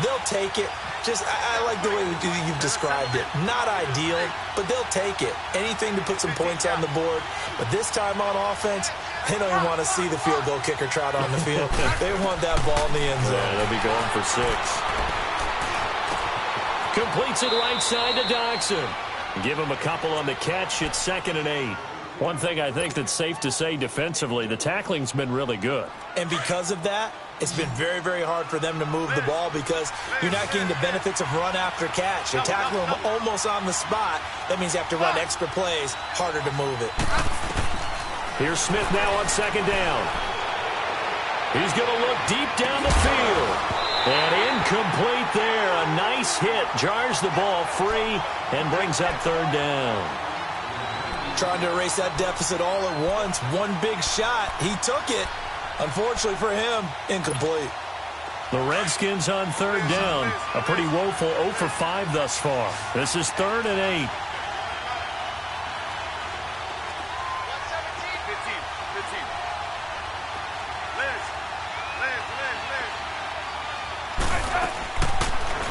They'll take it. I like the way you've described it. Not ideal, but they'll take it. Anything to put some points on the board. But this time on offense, they don't even want to see the field goal kicker trot on the field. They want that ball in the end zone. Yeah, they'll be going for 6. Completes it right side to Dodson. Give him a couple on the catch. It's 2nd and 8. One thing I think that's safe to say defensively, the tackling's been really good. And because of that, it's been very, very hard for them to move the ball because you're not getting the benefits of run after catch. You're tackling them almost on the spot. That means you have to run extra plays, harder to move it. Here's Smith now on 2nd down. He's going to look deep down the field. And incomplete there. A nice hit. Jars the ball free and brings up third down. Trying to erase that deficit all at once. One big shot. He took it. Unfortunately for him, incomplete. The Redskins on third down. A pretty woeful 0 for 5 thus far. This is 3rd and 8.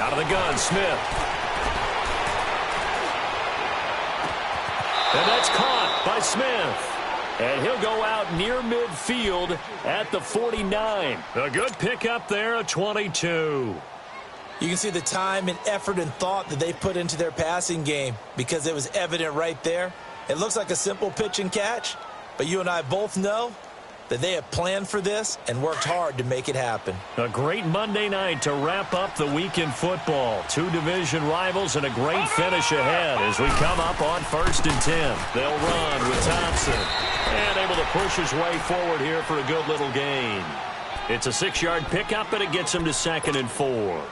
Out of the gun, Smith. And that's caught by Smith. And he'll go out near midfield at the 49. A good pickup there, a 22. You can see the time and effort and thought that they put into their passing game because it was evident right there. It looks like a simple pitch and catch, but you and I both know that they have planned for this and worked hard to make it happen. A great Monday night to wrap up the week in football. 2 division rivals and a great finish ahead as we come up on 1st and 10. They'll run with Thompson. And able to push his way forward here for a good little gain. It's a 6-yard pickup, and it gets him to 2nd and 4.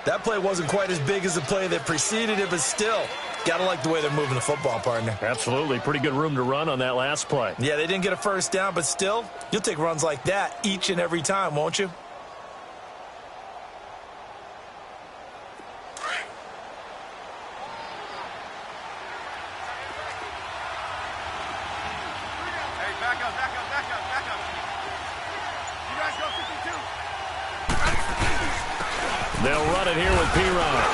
That play wasn't quite as big as the play that preceded it, but still, gotta like the way they're moving the football, partner. Absolutely. Pretty good room to run on that last play. Yeah, they didn't get a first down, but still, you'll take runs like that each and every time, won't you? They'll run it here with P-Rod.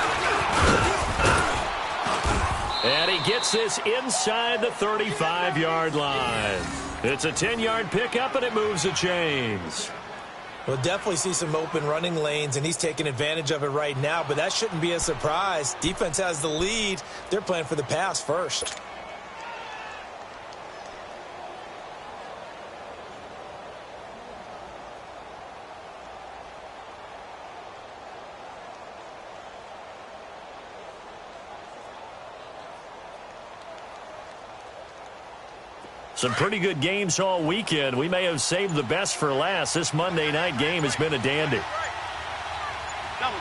And he gets this inside the 35-yard line. It's a 10-yard pickup, and it moves the chains. We'll definitely see some open running lanes, and he's taking advantage of it right now, but that shouldn't be a surprise. Defense has the lead. They're playing for the pass first. Some pretty good games all weekend. We may have saved the best for last. This Monday night game has been a dandy. Double.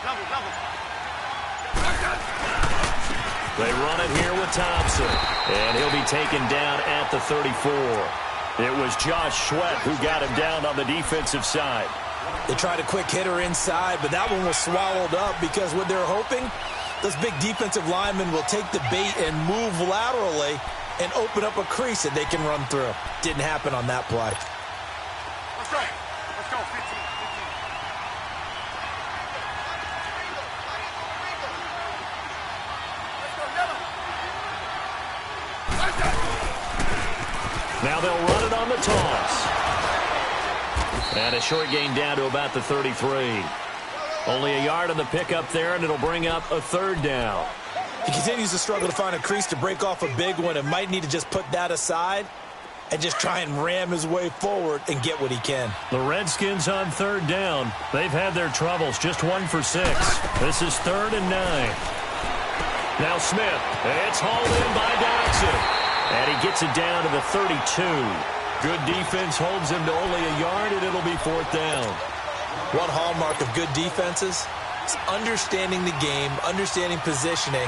They run it here with Thompson. And he'll be taken down at the 34. It was Josh Sweat who got him down on the defensive side. They tried a quick hitter inside, but that one was swallowed up because what they're hoping, those big defensive linemen will take the bait and move laterally and open up a crease that they can run through. Didn't happen on that play. Let's go. 15. Now they'll run it on the toss. And a short gain down to about the 33. Only a yard on the pickup there, and it'll bring up a 3rd down. He continues to struggle to find a crease to break off a big one and might need to just put that aside and just try and ram his way forward and get what he can. The Redskins on 3rd down. They've had their troubles, just 1 for 6. This is 3rd and 9. Now Smith. It's hauled in by Dodson. And he gets it down to the 32. Good defense holds him to only a yard, and it'll be 4th down. One hallmark of good defenses is understanding the game, understanding positioning,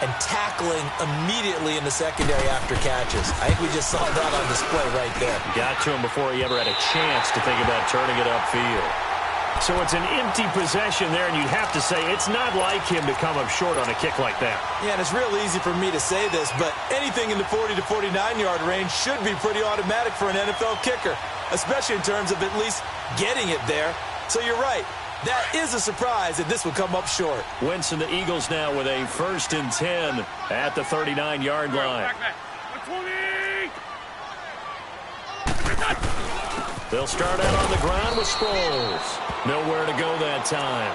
and tackling immediately in the secondary after catches. I think we just saw that on display right there. Got to him before he ever had a chance to think about turning it upfield. So it's an empty possession there, and you'd have to say it's not like him to come up short on a kick like that. Yeah, and it's real easy for me to say this, but anything in the 40 to 49-yard range should be pretty automatic for an NFL kicker, especially in terms of at least getting it there. So you're right. That is a surprise that this would come up short. Wentz and the Eagles now with a 1st and 10 at the 39-yard line. Back. 20. They'll start out on the ground with Sproles. Nowhere to go that time.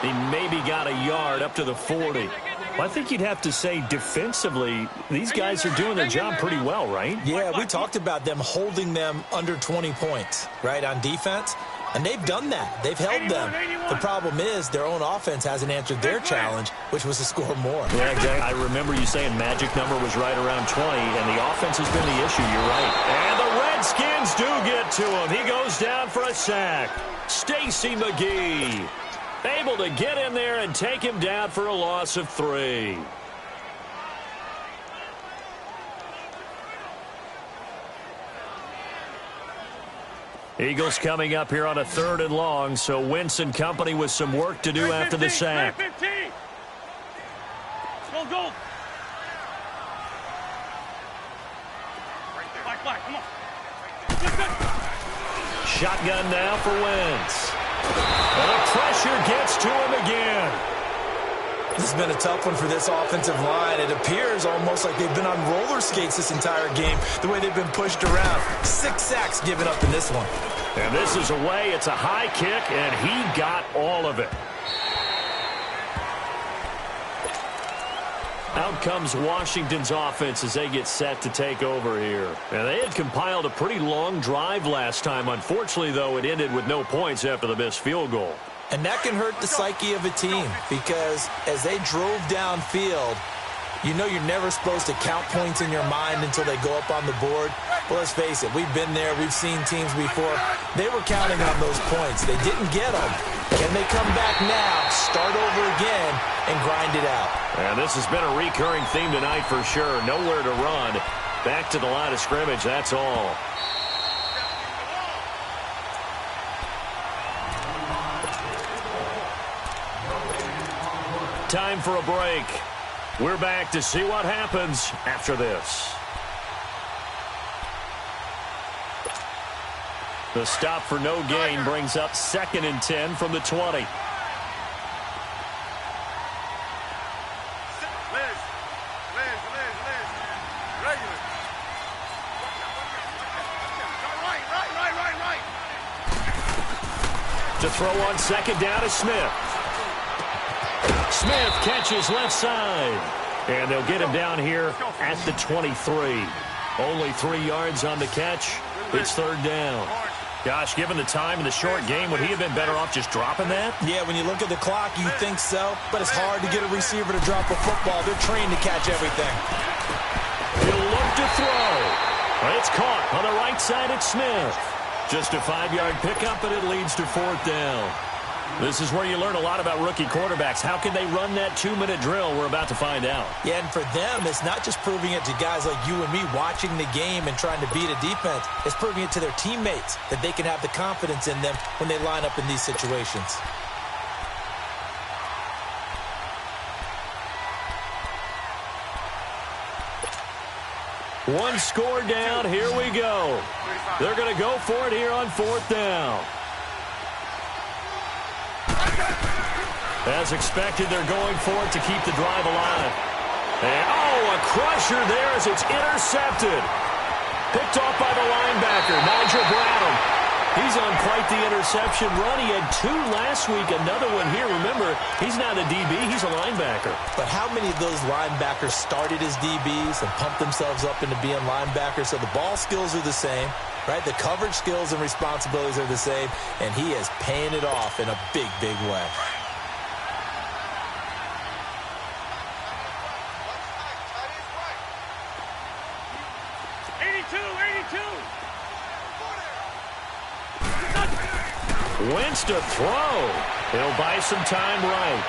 He maybe got a yard up to the 40. Well, I think you'd have to say defensively, these guys are doing their job pretty well, right? Yeah, we talked about them holding them under 20 points, right, on defense. And they've done that. They've held them. The problem is their own offense hasn't answered their challenge, which was to score more. Yeah, exactly. I remember you saying magic number was right around 20, and the offense has been the issue. You're right. And the Redskins do get to him. He goes down for a sack. Stacy McGee. Able to get in there and take him down for a loss of 3. Eagles coming up here on a 3rd and long, so Wentz and company with some work to do after the sack. Go. Back, come on. Shotgun now for Wentz. And the pressure gets to him again. This has been a tough one for this offensive line. It appears almost like they've been on roller skates this entire game, the way they've been pushed around. 6 sacks given up in this one. And this is away. It's a high kick, and he got all of it. Out comes Washington's offense as they get set to take over here. And they had compiled a pretty long drive last time. Unfortunately, though, it ended with no points after the missed field goal. And that can hurt the psyche of a team because as they drove downfield, you know you're never supposed to count points in your mind until they go up on the board. Well, let's face it, we've been there. We've seen teams before. They were counting on those points. They didn't get them. Can they come back now, start over again, and grind it out? And this has been a recurring theme tonight for sure. Nowhere to run. Back to the line of scrimmage, that's all. Time for a break. We're back to see what happens after this. The stop for no gain brings up 2nd and 10 from the 20. Liz. Regular. Right. To throw on 2nd down is Smith. Smith catches left side. And they'll get him down here at the 23. Only 3 yards on the catch. It's 3rd down. Gosh, given the time in the short game, would he have been better off just dropping that? Yeah, when you look at the clock, you think so. But it's hard to get a receiver to drop a football. They're trained to catch everything. He'll look to throw. It's caught on the right side at Smith. Just a 5-yard pickup, and it leads to 4th down. This is where you learn a lot about rookie quarterbacks. How can they run that 2-minute drill? We're about to find out. Yeah, and for them, it's not just proving it to guys like you and me watching the game and trying to beat a defense. It's proving it to their teammates that they can have the confidence in them when they line up in these situations. One score down. Here we go. They're going to go for it here on 4th down. As expected, they're going for it to keep the drive alive. And, a crusher there as it's intercepted. Picked off by the linebacker, Nigel Bradham. He's on quite the interception run. He had 2 last week, another one here. Remember, he's not a DB, he's a linebacker. But how many of those linebackers started as DBs and pumped themselves up into being linebackers? So the ball skills are the same, right? The coverage skills and responsibilities are the same, and he is paying it off in a big, big way. Wentz to throw. He'll buy some time right.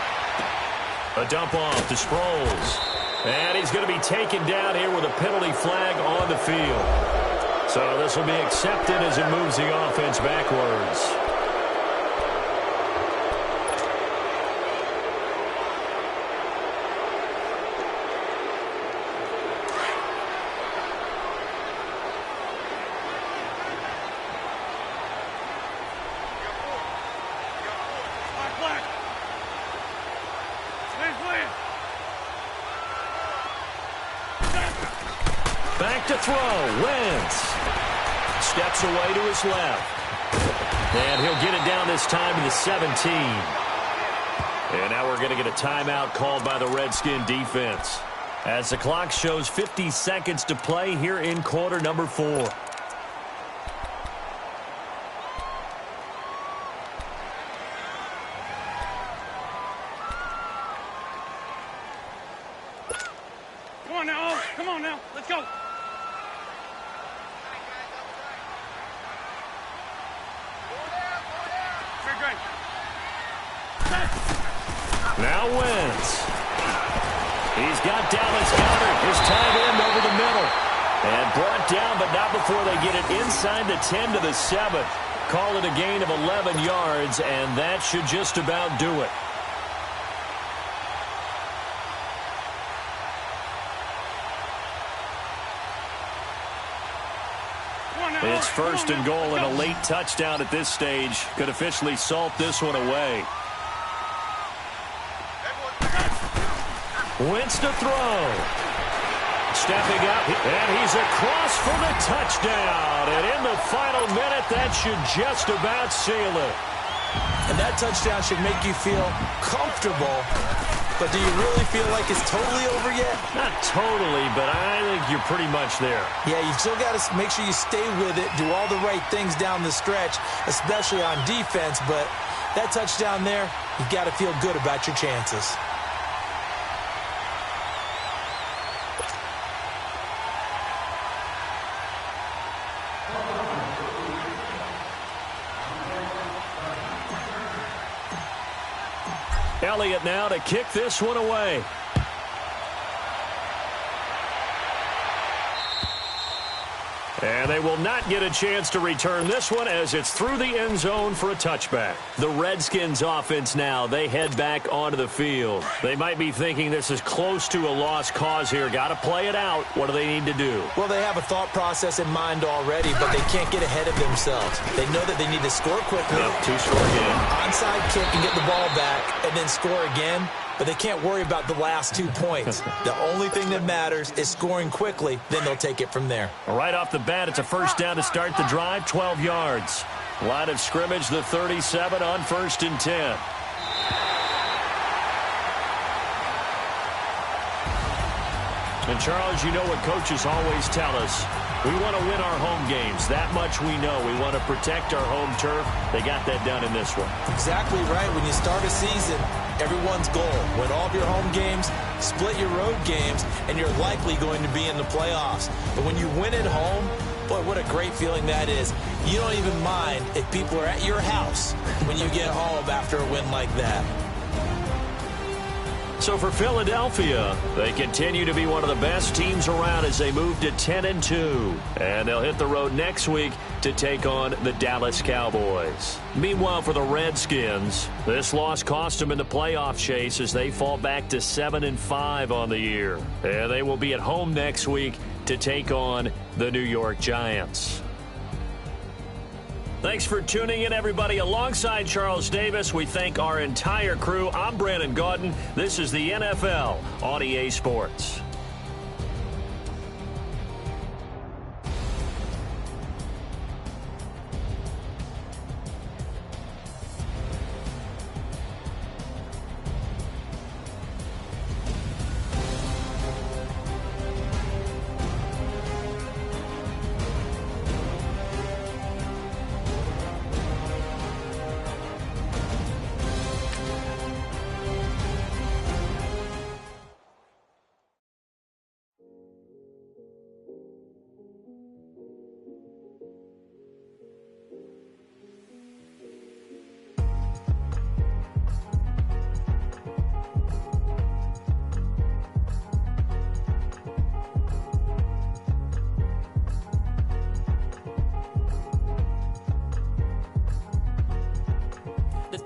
A dump off to Sproles. And he's going to be taken down here with a penalty flag on the field. So this will be accepted as it moves the offense backwards. Back to throw. Wentz steps away to his left. And he'll get it down this time to the 17. And now we're going to get a timeout called by the Redskin defense. As the clock shows 50 seconds to play here in quarter number 4. Come on now. Let's go. Great. Now Wentz. He's got Dallas Goedert, his tight end over the middle. And brought down, but not before they get it inside the 10 to the 7. Call it a gain of 11 yards, and that should just about do it. It's first and goal, and a late touchdown at this stage could officially salt this one away. Wentz to throw. Stepping up, and he's across for the touchdown. And in the final minute, that should just about seal it. And that touchdown should make you feel comfortable. But do you really feel like it's totally over yet? Not totally, but I think you're pretty much there. Yeah, you still got to make sure you stay with it, do all the right things down the stretch, especially on defense. But that touchdown there, you got to feel good about your chances. Elliott now to kick this one away. And they will not get a chance to return this one as it's through the end zone for a touchback. The Redskins offense now, they head back onto the field. They might be thinking this is close to a lost cause here. Got to play it out. What do they need to do? Well, they have a thought process in mind already, but they can't get ahead of themselves. They know that they need to score quickly. Yep, to score again. Onside kick and get the ball back and then score again. But they can't worry about the last 2 points. The only thing that matters is scoring quickly. Then they'll take it from there. Right off the bat, it's a first down to start the drive, 12 yards. Line of scrimmage, the 37 on 1st and 10. And, Charles, you know what coaches always tell us. We want to win our home games. That much we know. We want to protect our home turf. They got that done in this one. Exactly right. When you start a season, everyone's goal, win all of your home games, split your road games, and you're likely going to be in the playoffs. But when you win at home, boy, what a great feeling that is. You don't even mind if people are at your house when you get home after a win like that. So for Philadelphia, they continue to be one of the best teams around as they move to 10-2. And they'll hit the road next week to take on the Dallas Cowboys. Meanwhile, for the Redskins, this loss cost them in the playoff chase as they fall back to 7-5 on the year. And they will be at home next week to take on the New York Giants. Thanks for tuning in, everybody. Alongside Charles Davis, we thank our entire crew. I'm Brandon Gaudin. This is the NFL on EA Sports.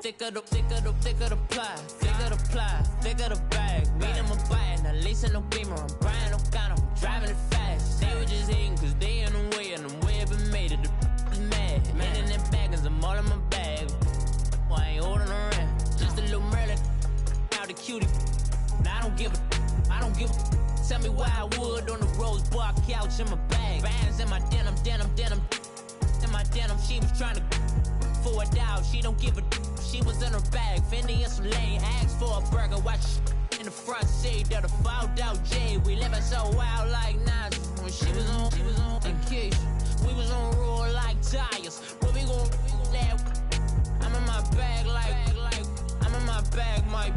Thicker the ply, thicker the bag. Meet them a bite, now lacing no beamer. I'm Brian, no gun, I'm driving it fast. They were just hating cause they in the way, and the way I've been made it, the is mad. Man in that bag, cause I'm all in my bag. Well, I ain't holding around, just a little Merlin, out the cutie. Now I don't give a, tell me why I would on the rose bar couch in my bag. Bands in my denim, in my denim, she was trying to for a doubt, she don't give a. She was in her bag, Fendi and some lane. Asked for a burger, watch in the front seat of the fouled out J. We living so wild like Nas. When she was on vacation. We was on roll like tires. Where we gon' laugh? I'm in my bag like I'm in my bag, my.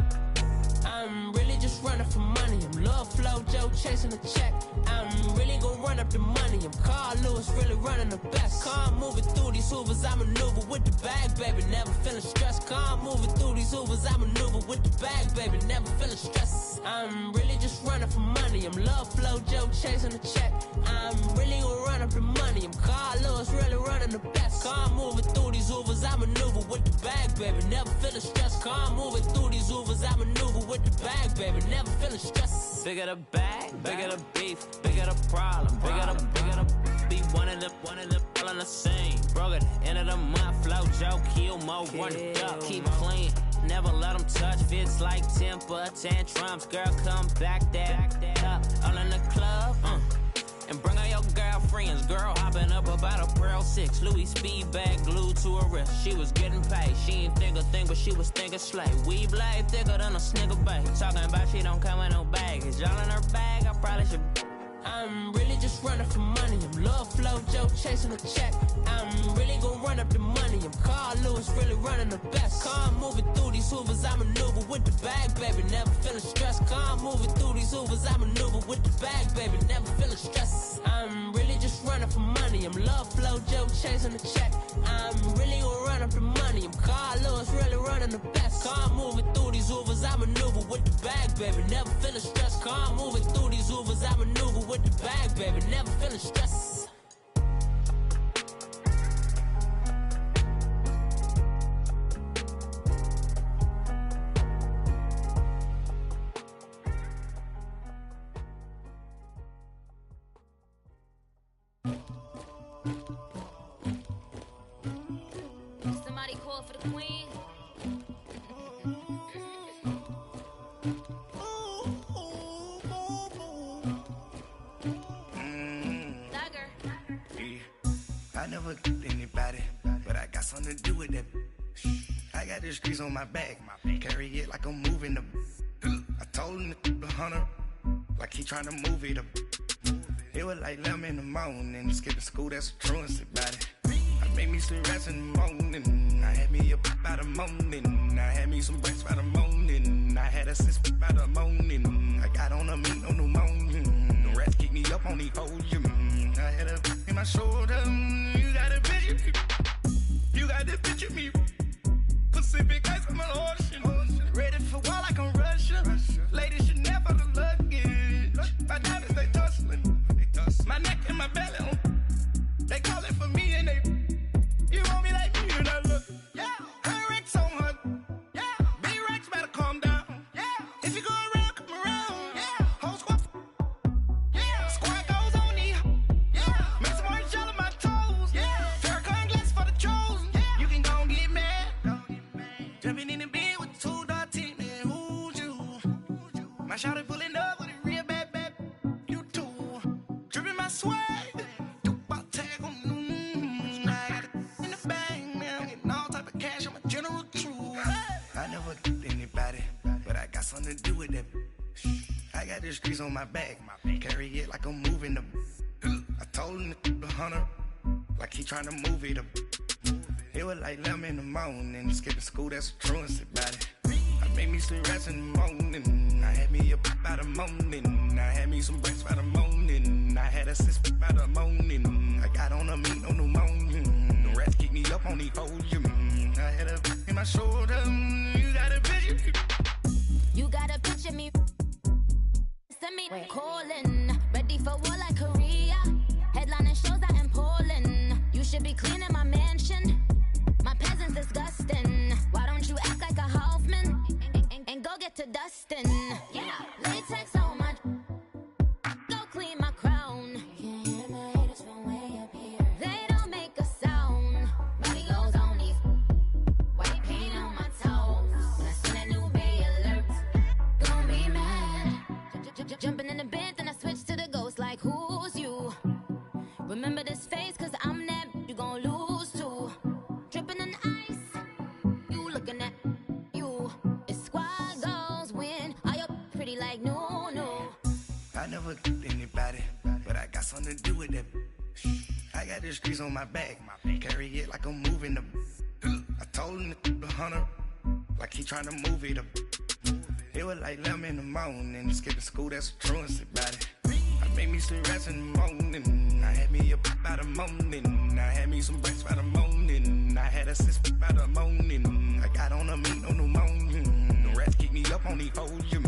I'm really just running. running for money. I'm Love Flow Joe chasing the check. I'm really gonna run up the money. I'm Carl Lewis, really running the best. Car moving through these Hoovers, I maneuver with the bag, baby. Never feeling stressed. Car moving through these Hoovers, I maneuver with the bag, baby. Never feeling stressed. I'm really just running for money. I'm Love Flow Joe chasing the check. I'm really gonna run up the money. I'm Carl Lewis, really running the best. Car moving through these Hoovers, I maneuver with the bag, baby. Never feeling stressed. Car moving through these Hoovers, I maneuver with the bag, baby. Never feeling stressed. Bigger the bag, bigger the beef, bigger the problem, bigger the be one of the all in the same. Broke at the end of the month, Flow Joe, kill mo, run it up, keep clean. Never let them touch, fits like temper tantrums. Girl, come back that up, all in the club, and bring all your girlfriends. Girl hopping up about a Pearl 6 Louis speed bag glued to her wrist. She was getting paid, she ain't think a thing, but she was thinking slay. We blade thicker than a snigger bag. Talking about she don't come with no baggage. Y'all in her bag, I probably should. I'm really just running for money. I'm Love Flow Joe chasing the check. I'm really gonna run up the money. I'm Carl Lewis, really running the best. Car moving through these Hoovers, I maneuver with the bag, baby. Never feeling stressed. Car moving through these Hoovers, I maneuver with the bag, baby. Never feeling stressed. I'm really just running for money. I'm Love Flow Joe chasing the check. I'm really gonna run up the money. I'm Carl Lewis, really running the best. Car moving through these Hoovers, I maneuver with the bag, baby. Never feeling stressed. Car moving through these Hoovers, I maneuver with the bag, baby. Never feeling stressed. Somebody call for the queen. I never killed anybody, but I got something to do with that. I got the streets on my back, carry it like I'm moving the. I told him to the hunter, like he trying to move it up. It was like 11 in the morning, skipping school, that's a truancy about it. I made me some rats in the morning, I had me a pop by the morning, I had me some breaks by the morning, I had a sis by the morning, I got on a meat on the morning, the rats kicked me up on the podium, I had a in my shoulder, you got a picture, you got the picture me, Pacific ice on my ocean, ready for war like I'm Russia, ladies should never the luggage, my diamonds they tussling, my neck and my belly on. They calling for me and they, you want me like me and I look, yeah, her Rex on her, yeah, B-Rex better calm down, yeah, if you go around, come around, yeah, whole squad, yeah, squad goes on me, yeah, make some orange gel on my toes, yeah, Farrakhan glass for the chosen, yeah, you can go and get mad, jumping in the bed with 2 dark teeth, man, who's you, my shawty pulling up with a real bad, you too, dripping my swag. I never killed anybody, but I got something to do with that. I got the streets on my back, carry it like I'm moving the. I told him to the hunter, like he trying to move it up. It was like 11 in the morning, skipping school, that's a truancy about it. I made me some rats in the morning, I had me a pop by the morning, I had me some breaks by the morning, I had a sis by the morning, I got on a meat on the morning, the rats kicked me up on the podium, I had a in my shoulder, you got a picture. You got a picture me. Send me calling, ready for war like Korea. Headlining shows out in Poland. You should be cleaning my mansion. My peasants disgusting. Why don't you act like a Hoffman and go get to dustin'? Yeah, latex on my. Go clean my crown. Can hear my haters from way up here. They don't make a sound. Body goes on these. White paint on my toes. When I see that new Bay alert, gon' be mad. Jumping in the bed, then I switch to the ghost like who's you? Remember this face, cause I'm that you gon' lose too. Dripping in ice, you looking at you. It's squad goals win. Are you pretty like no? I never killed anybody, but I got something to do with that. I got the streets on my back, carry it like I'm moving the. I told him to the hunter, like he trying to move it up. It was like 11 in the morning. Skipping school, that's a truancy about it. I made me some rest in the morning. I had me a pop by the morning. I had me some breaks by the morning. I had a sis by the morning. I got on a meat on the morning. The rats keep me up on the podium.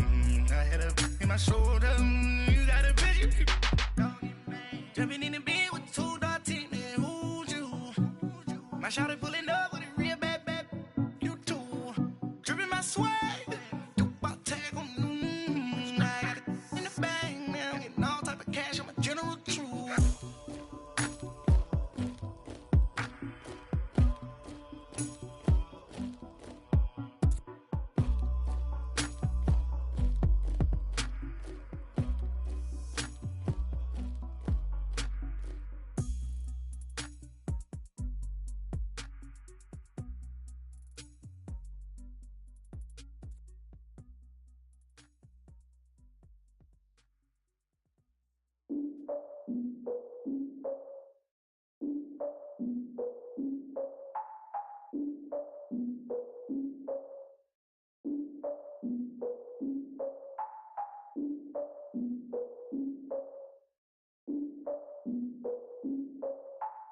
I had a in my shoulder. You got a bitch. Jumping in the bed with 2 dark teeth, man. Who's you? My shawty pulling up with a real bad, you too. Dripping my swag.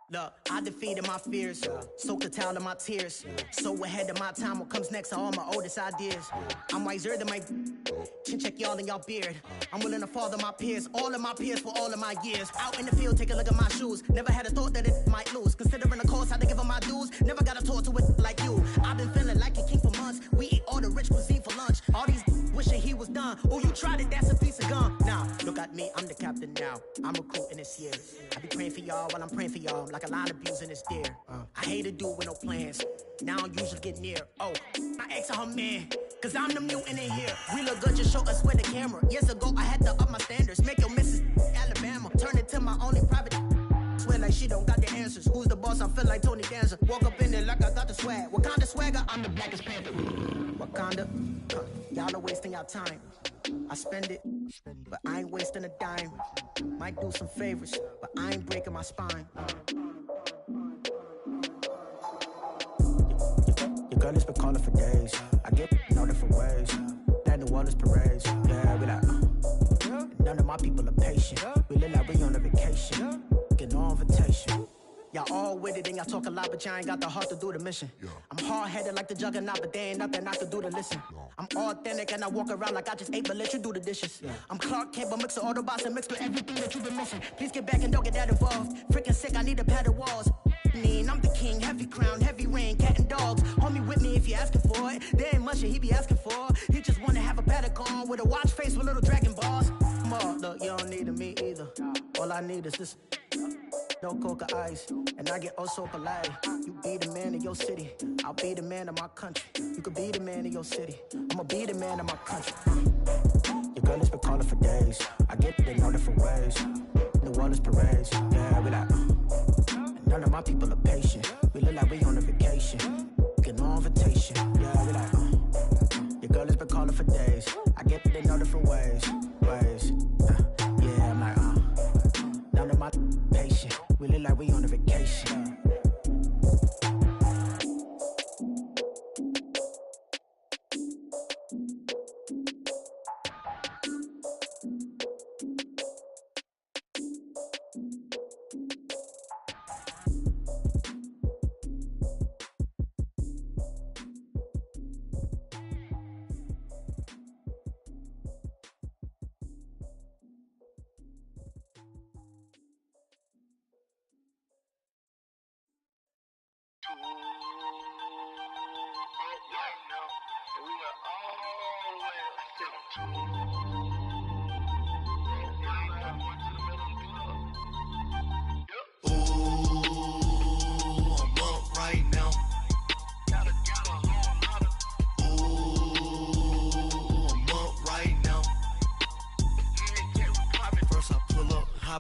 Look, I defeated my fears, soaked the towel of my tears. So ahead of my time, what comes next are all my oldest ideas. I'm wiser than my chin check y'all in y'all beard. I'm willing to father my peers, all of my peers for all of my years. Out in the field, take a look at my shoes. Never had a thought that it might lose. Considering the cost, I had to give them my dues. Never got a talk to it like you. I've been feeling like a king for months. We eat all the rich cuisine for lunch. All these wishing he was done. Oh, you tried it, that's a piece of gum. Now, look at me, I'm the captain now. I'm recruiting this year. I be praying for y'all while I'm praying for y'all. Like a line of views in this deer. I hate to do it with no plans. Now I usually get near. Oh, my ex and her man. Cause I'm the mutant in here. We look good, just show us where the camera. Years ago, I had to up my standards. Make your missus Alabama. Turn it to my only private. Swear like she don't got the answers. Who's the boss? I feel like Tony Danza. Walk up in there like I got the swag. What kind of swagger? I'm the blackest panther. Wakanda. Y'all are wasting your time. I spend it, but I ain't wasting a dime. Might do some favors, but I ain't breaking my spine. Your girl has been calling for days. I get in all different ways. That New Orleans parades. Yeah, we like, none of my people are patient. We live like we on a vacation. Get no invitation. Y'all all with it and y'all talk a lot, but y'all ain't got the heart to do the mission. I'm hard-headed like the juggernaut, but there ain't nothing I can do to listen. I'm authentic and I walk around like I just ate, but let you do the dishes. I'm Clark Kent, but mix the Autobots and mix with everything that you've been missing. Please get back and don't get that involved. Freaking sick, I need a pad of walls. I'm the king, heavy crown, heavy rain, cat and dogs. Homie with me if you're asking for it. There ain't much that he be asking for. He just wanna have a paddock on with a watch face with little dragon balls. Look, you don't need me either. All I need is this. No coca ice, and I get oh so polite. You be the man of your city, I'll be the man of my country. You could be the man of your city, I'ma be the man of my country. Your girl has been calling for days. I get it in all different ways. New Orleans parades, yeah, we like. None of my people are patient. We look like we on a vacation. Get no invitation, yeah, we like. Your girl has been calling for days. I get it in all different ways. Yeah, I'm like, none of my patient. We look like we on a vacation.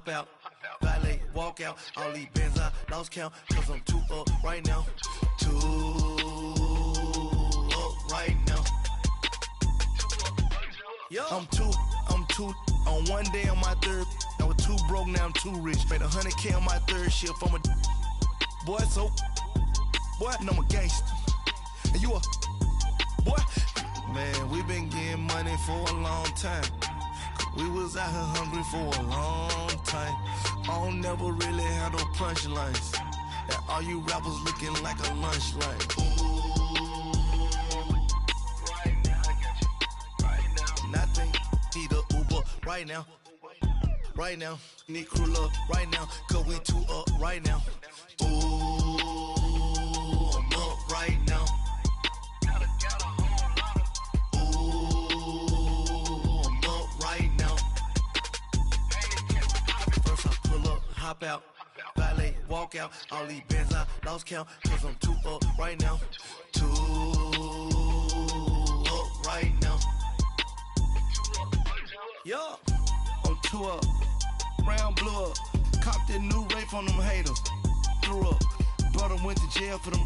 Out, valet, walk out, all these bands I lost count, cause I'm too up right now, too up right now. I'm too, on one day on my third, I was too broke, now I'm too rich, made 100K on my third shift, I'm a boy, so, boy, and I'm a gangster, and you a, boy, Man, we been getting money for a long time. We was out here hungry for a long time. I don't never really had no punchlines. And all you rappers looking like a lunch line. Right now, I got you. Right now. Nothing. Need a Uber right now. Right now. Need crew up right now. Cause we two up right now. Ooh, I'm up right now. Hop out, valet, walk out. All these bands I lost count, cause I'm too up right now. Too up right now. Yeah, I'm too up. Round blew up. Copped that new rape on them haters. Threw up. Brother went to jail for them.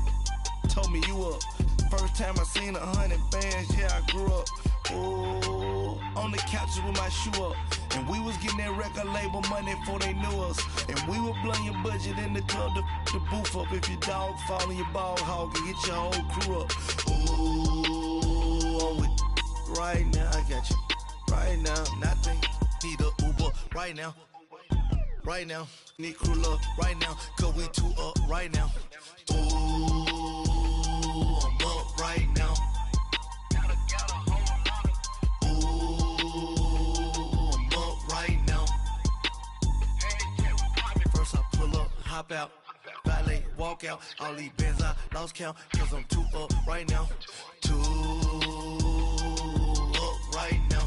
Told me you up. First time I seen 100 bands, yeah, I grew up. Ooh, on the couches with my shoe up. And we was getting that record label money before they knew us. And we were blowing your budget in the club to boof up. If your dog fall in your ball hog and get your whole crew up. Ooh, I'm with right now, I got you. Right now, nothing. Need a Uber right now. Right now, need crew up right now. Cause we two up right now. Ooh, I'm up right now. Hop out, valet, walk out. All these bands I lost count, cause I'm too up right now. Too up right now.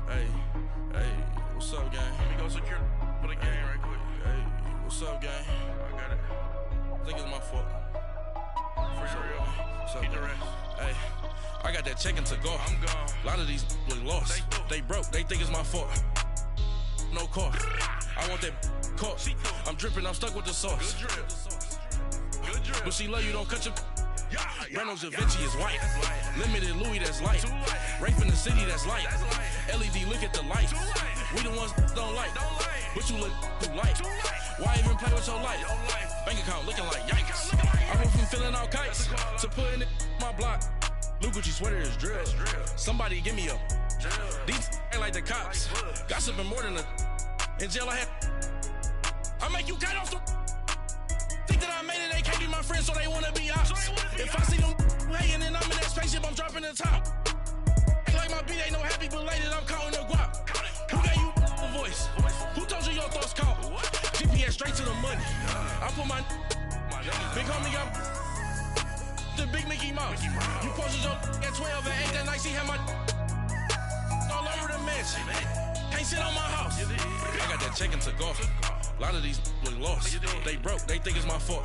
Hey, what's up, gang? Let me go secure for the game right quick. Hey, what's up, gang? I got it. I think it's my fault. For real. Keep the rest. Hey, I got that checking to go. I'm gone. A lot of these look lost. They broke. They think it's my fault. No car. I want that car. I'm dripping. I'm stuck with the sauce. Good drip. Good drip. But she love you. Don't cut your. Yeah. Reynolds Da Vinci is white. That's light. Limited Louis, that's light. Too light. Rape in the city, that's light. That's light. LED, look at the light. Too light. We the ones don't like. Don't like. But you look too light. Too light. Why even play with your life? Your life. Bank account looking like yikes. I went from filling out kites to putting it in my block. Blue Gucci sweater is drill. Somebody give me a Drill. These ain't like the cops. Gossiping more than a in jail I had. I make you cut off the think that I made it, they can't be my friends, so they wanna be ops. If I see them hating and I'm in that spaceship, I'm dropping the top. Ain't like my beat, ain't no happy belated, I'm counting the guap. Who gave you a voice? Who told you your thoughts count? GPS straight to the money. I put my big homie got the big Mickey Mouse. You posted your at 12 and 8 that night, she had my all over the mansion. Can't sit on my house. I got that checking to go. A lot of these look lost. They broke. They think it's my fault.